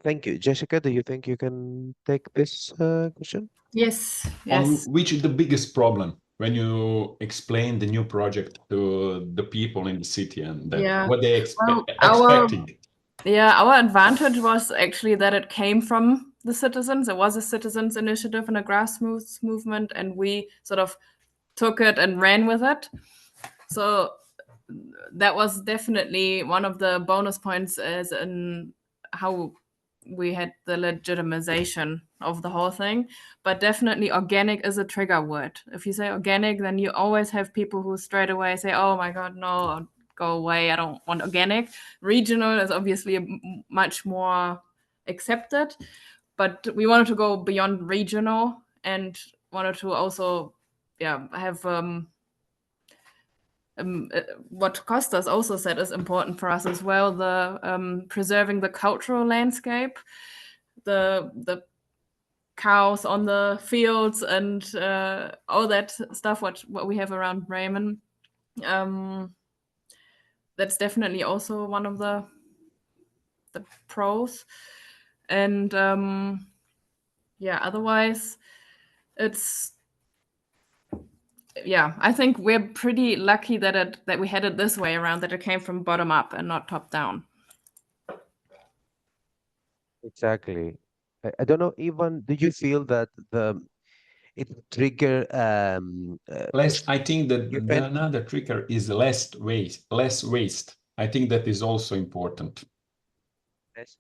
Thank you. Jessica, do you think you can take this question? Yes, On yes. which is the biggest problem when you explain the new project to the people in the city and that Yeah. what they Well, expecting? our advantage was actually that it came from the citizens. It was a citizens initiative and a grassroots movement, and we sort of took it and ran with it. So that was definitely one of the bonus points, as in how we had the legitimization of the whole thing. But definitely organic is a trigger word. If you say organic, then you always have people who straight away say, oh my God, no, go away, I don't want organic. Regional is obviously much more accepted, but we wanted to go beyond regional and wanted to also have what Costas also said is important for us as well, the preserving the cultural landscape, the cows on the fields and all that stuff what we have around Bremen. That's definitely also one of the pros. And otherwise it's I think we're pretty lucky that we had it this way around, that it came from bottom up and not top down. Exactly. I don't know, Ivan, do you feel that it trigger Less, I think that you can another trigger is less waste. I think that is also important.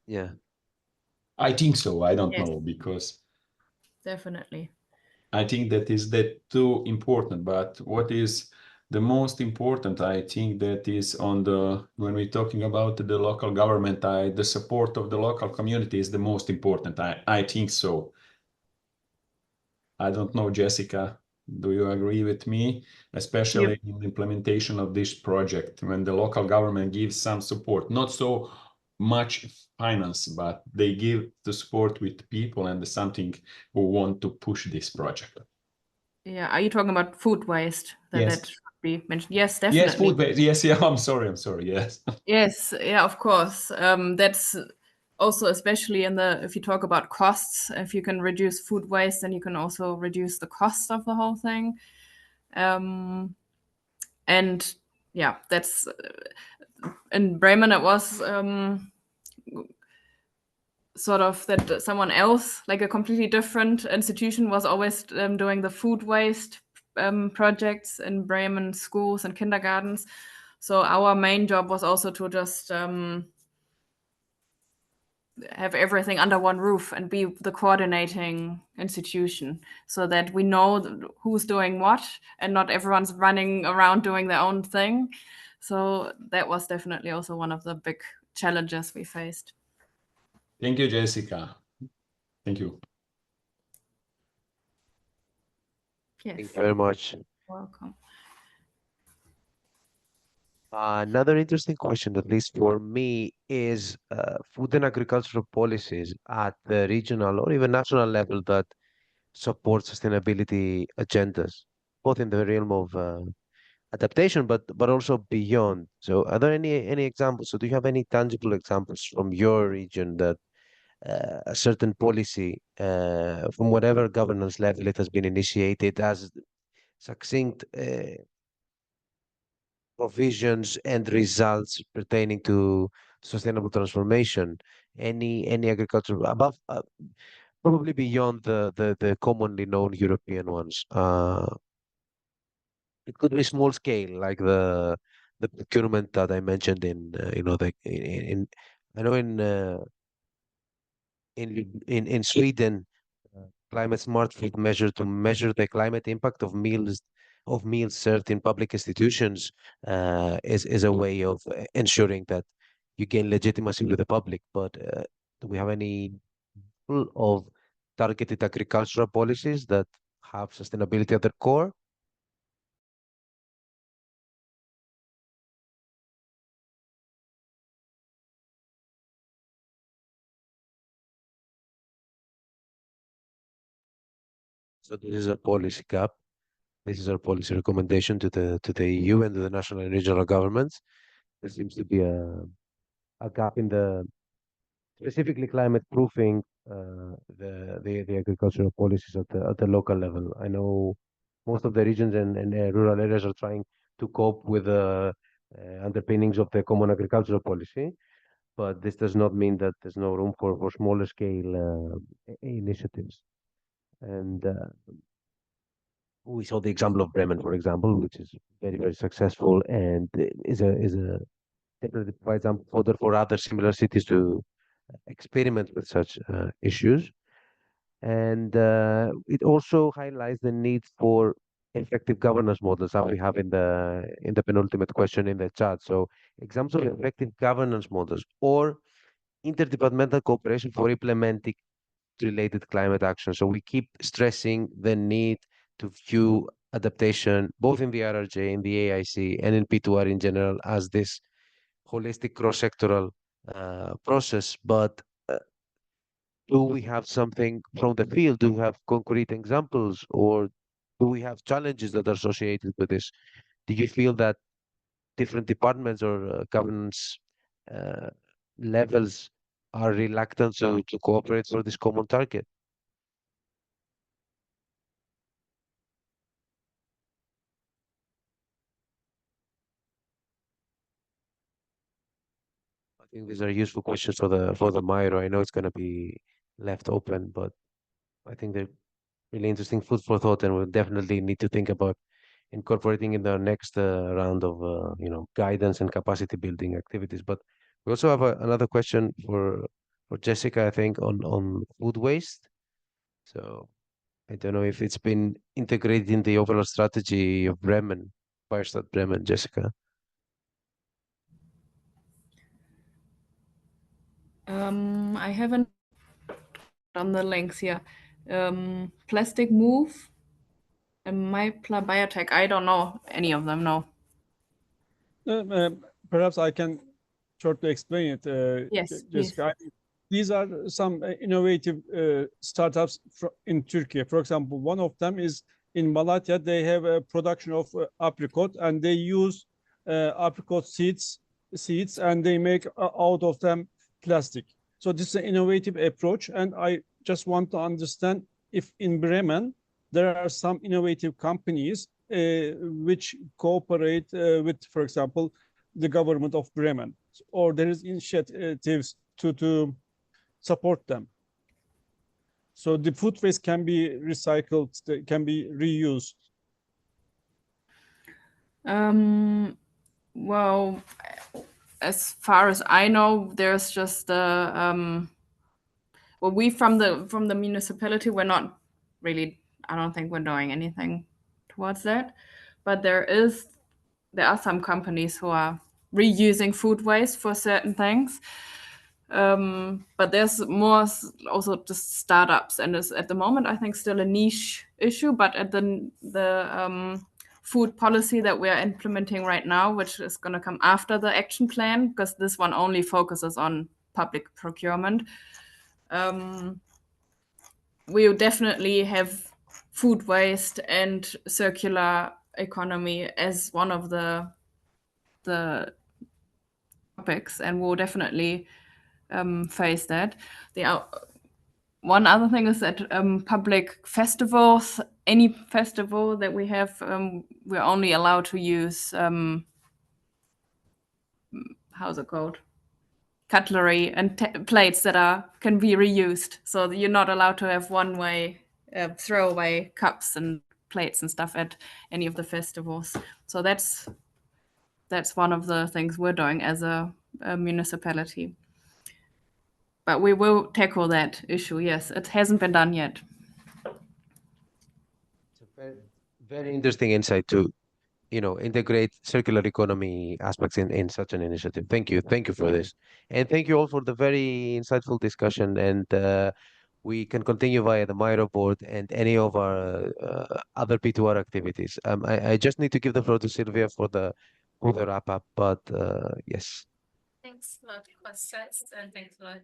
yeah. I think so. I don't Yes. know, because Definitely. I think that is that too important. But what is the most important, I think that is on the, when we're talking about the local government, the support of the local community is the most important. I think so. I don't know, Jessica, do you agree with me? Especially in the implementation of this project, when the local government gives some support, not so much finance, but they give the support with people and something who want to push this project. Yeah, are you talking about food waste? Yes. That should be mentioned. Yes, definitely. Yes, food waste. Yes, yeah. I'm sorry. Yes. Yes, yeah, of course. That's also especially if you talk about costs. If you can reduce food waste, then you can also reduce the cost of the whole thing. And yeah, that's in Bremen. It was sort of that someone else, like a completely different institution, was always doing the food waste projects in Bremen schools and kindergartens. So our main job was also to just have everything under one roof and be the coordinating institution, so that we know who's doing what and not everyone's running around doing their own thing. So that was definitely also one of the big challenges we faced. Thank you, Jessica. Thank you. Yes. Thank you very much. Welcome. Another interesting question, at least for me, is food and agricultural policies at the regional or even national level that support sustainability agendas, both in the realm of adaptation, but also beyond. So, are there any examples? So, do you have any tangible examples from your region that a certain policy, from whatever governance level it has been initiated, as succinct provisions and results pertaining to sustainable transformation? Any agriculture above, probably beyond the commonly known European ones. It could be small scale, like the procurement that I mentioned in in I know in Sweden, climate smart food measure to measure the climate impact of meals served in public institutions is a way of ensuring that you gain legitimacy with the public. But do we have any of targeted agricultural policies that have sustainability at their core? So this is a policy gap. This is our policy recommendation to the EU and to the national and regional governments. There seems to be a gap in the specifically climate proofing the agricultural policies at the local level. I know most of the regions and rural areas are trying to cope with the underpinnings of the common agricultural policy, but this does not mean that there's no room for smaller scale initiatives. And we saw the example of Bremen, for example, which is very successful and is a definitely provides some fodder for other similar cities to experiment with such issues. And it also highlights the need for effective governance models, as we have in the penultimate question in the chat. So examples of effective governance models or interdepartmental cooperation for implementing related climate action. So we keep stressing the need to view adaptation, both in the RRJ, in the AIC, and in P2R in general, as this holistic cross-sectoral process. But do we have something from the field? Do we have concrete examples, or do we have challenges that are associated with this? Do you feel that different departments or governance uh, levels are reluctant to cooperate for this common target? I think these are useful questions for the Miro. I know it's going to be left open, but I think they're really interesting food for thought, and we'll definitely need to think about incorporating in the next round of guidance and capacity building activities. But we also have another question for Jessica, I think, on food waste. So I don't know if it's been integrated in the overall strategy of Bremen, Firestadt Bremen, Jessica. I haven't done the links here. Plastic Move and MyPla Biotech. I don't know any of them. No. Perhaps I can shortly explain it. Yes, Jessica. These are some innovative startups in Turkey. For example, one of them is in Malatya. They have a production of apricot, and they use apricot seeds, and they make out of them plastic. So this is an innovative approach, and I just want to understand if in Bremen there are some innovative companies which cooperate with, for example, the government of Bremen, or there is initiatives to support them. So the food waste can be recycled, can be reused. Well, as far as I know, there's just well, we from the municipality, we're not really. I don't think we're doing anything towards that, but there are some companies who are reusing food waste for certain things. But there's more also just startups, and it's at the moment I think still a niche issue. But at the food policy that we are implementing right now, which is going to come after the action plan, because this one only focuses on public procurement. we will definitely have food waste and circular economy as one of the topics, and we'll definitely face that. One other thing is that public festivals, any festival that we have, we're only allowed to use how's it called? Cutlery and plates that can be reused. So you're not allowed to have one-way throwaway cups and plates and stuff at any of the festivals. So that's one of the things we're doing as a municipality. But we will tackle that issue. Yes, it hasn't been done yet. It's a very, very interesting insight to, integrate circular economy aspects in such an initiative. Thank you. Thank you for this. And thank you all for the very insightful discussion. And we can continue via the Miro board and any of our other P2R activities. I just need to give the floor to Sylvia for the wrap up, but yes. Thanks a lot, Kostas, and thanks a lot,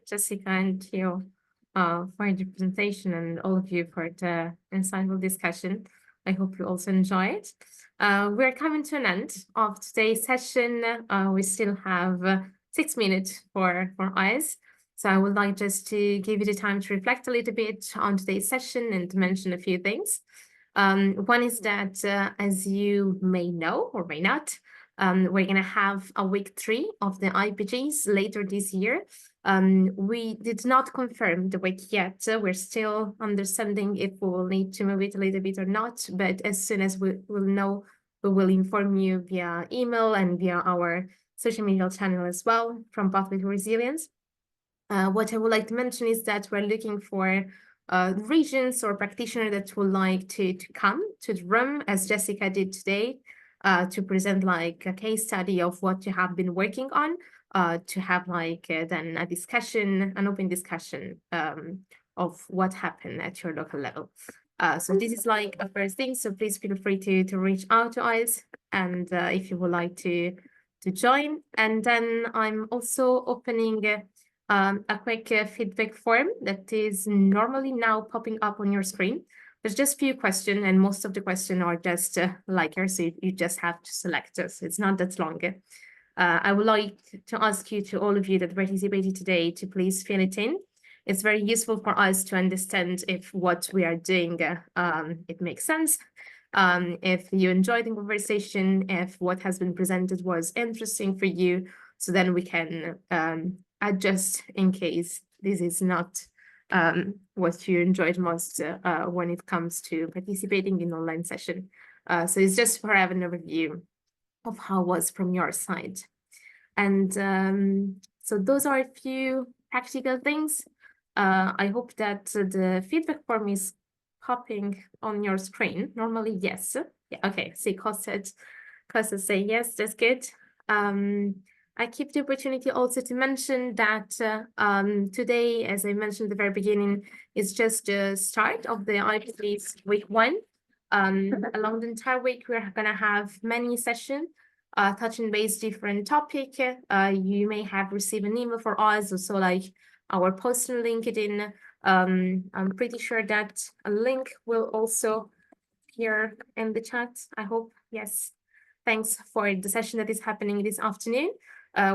Jessica and you, for the presentation, and all of you for the insightful discussion. I hope you also enjoy it. We're coming to an end of today's session. We still have 6 minutes for us. So I would like just to give you the time to reflect a little bit on today's session and to mention a few things. One is that, as you may know or may not, we're going to have a week 3 of the IPGs later this year. We did not confirm the week yet. We're still understanding if we will need to move it a little bit or not. But as soon as we will know, we will inform you via email and via our social media channel as well from Pathway to Resilience. What I would like to mention is that we're looking for regions or practitioners that would like to come to the room, as Jessica did today, to present like a case study of what you have been working on, to have like then a discussion, an open discussion of what happened at your local level. So this is like a first thing. So please feel free to reach out to us, and if you would like to join. And then I'm also opening a quick feedback form that is normally now popping up on your screen. There's just a few questions, and most of the questions are just like yours, so you just have to select us. It's not that long. I would like to ask you, to all of you that participated today, to please fill it in. It's very useful for us to understand if what we are doing, it makes sense. If you enjoyed the conversation, if what has been presented was interesting for you, so then we can adjust in case this is not what you enjoyed most when it comes to participating in online session. So it's just for having an overview of how it was from your side. And so those are a few practical things. I hope that the feedback form is popping on your screen. Normally, yes. Yeah, okay, see, Costa say yes, that's good. I keep the opportunity also to mention that today, as I mentioned at the very beginning, is just the start of the IPGs week 1. Along the entire week, we're going to have many sessions touching base different topic. You may have received an email for us, also like our post on LinkedIn. I'm pretty sure that a link will also appear in the chat, I hope. Yes. Thanks for the session that is happening this afternoon,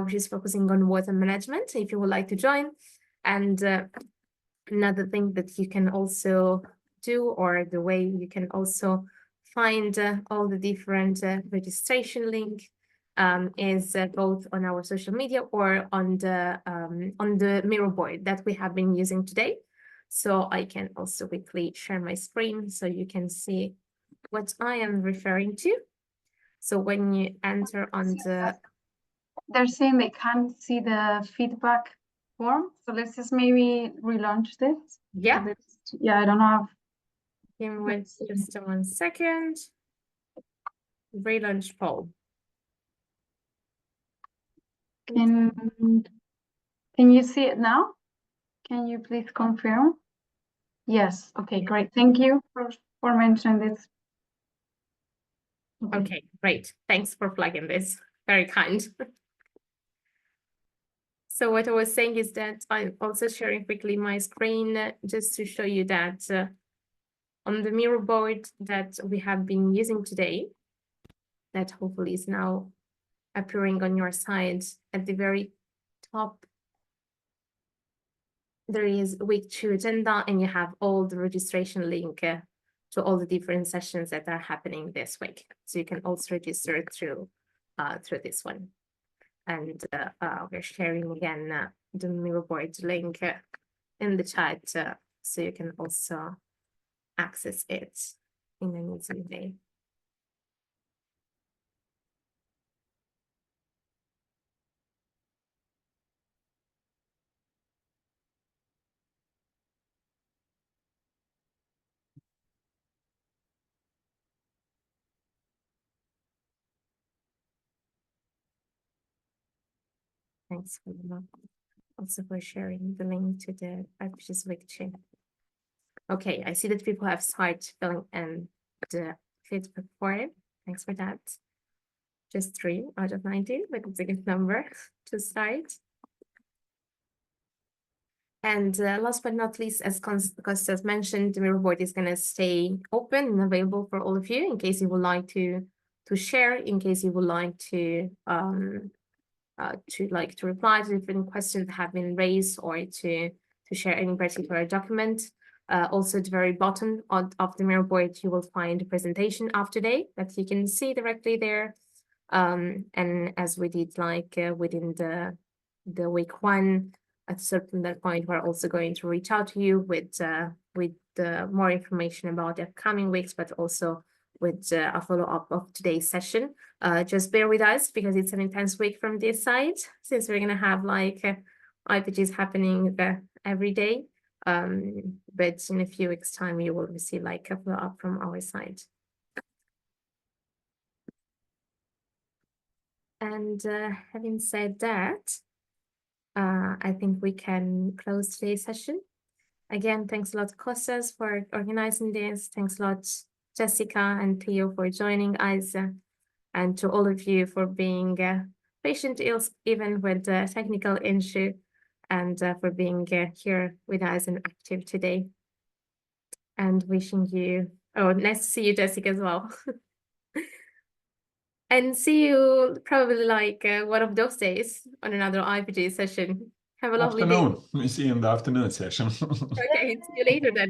which is focusing on water management, if you would like to join. And another thing that you can also do, or the way you can also find all the different registration link is both on our social media or on the Miro board that we have been using today. So I can also quickly share my screen so you can see what I am referring to. So when you enter on the... They're saying they can't see the feedback form. So let's just maybe relaunch this. Yeah. Yeah, I don't know. Give me just 1 second. Relaunch poll. Can you see it now? Can you please confirm? Yes. Okay, great. Thank you for mentioning this. Okay, great. Thanks for flagging this. Very kind. So what I was saying is that I'm also sharing quickly my screen just to show you that on the Miro board that we have been using today, that hopefully is now appearing on your side at the very top. There is week 2 agenda, and you have all the registration link to all the different sessions that are happening this week. So you can also register through this one. And we're sharing again the Miro board link in the chat, so you can also access it in an easy way. Thanks for also for sharing the link to the IPGs week 2. Okay, I see that people have started filling in the feedback form. Thanks for that. Just 3 out of 90, but it's a good number to start. And last but not least, as Kostas mentioned, the Miro board is going to stay open and available for all of you in case you would like to share, in case you would like to reply to different questions that have been raised, or to share any particular document. Also at the very bottom of the Miro board, you will find a presentation of today that you can see directly there. And as we did within the week 1, at a certain point, we're also going to reach out to you with more information about the upcoming weeks, but also with a follow-up of today's session. Just bear with us because it's an intense week from this side, since we're going to have IPGs happening every day. But in a few weeks' time, you will receive a follow-up from our side. And having said that, I think we can close today's session. Again, thanks a lot, Kostas, for organizing this. Thanks a lot, Jessica and Theo, for joining us, and to all of you for being patient even with the technical issue, and for being here with us and active today. And wishing you, nice to see you, Jessica, as well. And see you probably one of those days on another IPG session. Have a lovely day. We see you in the afternoon session. Okay, see you later then.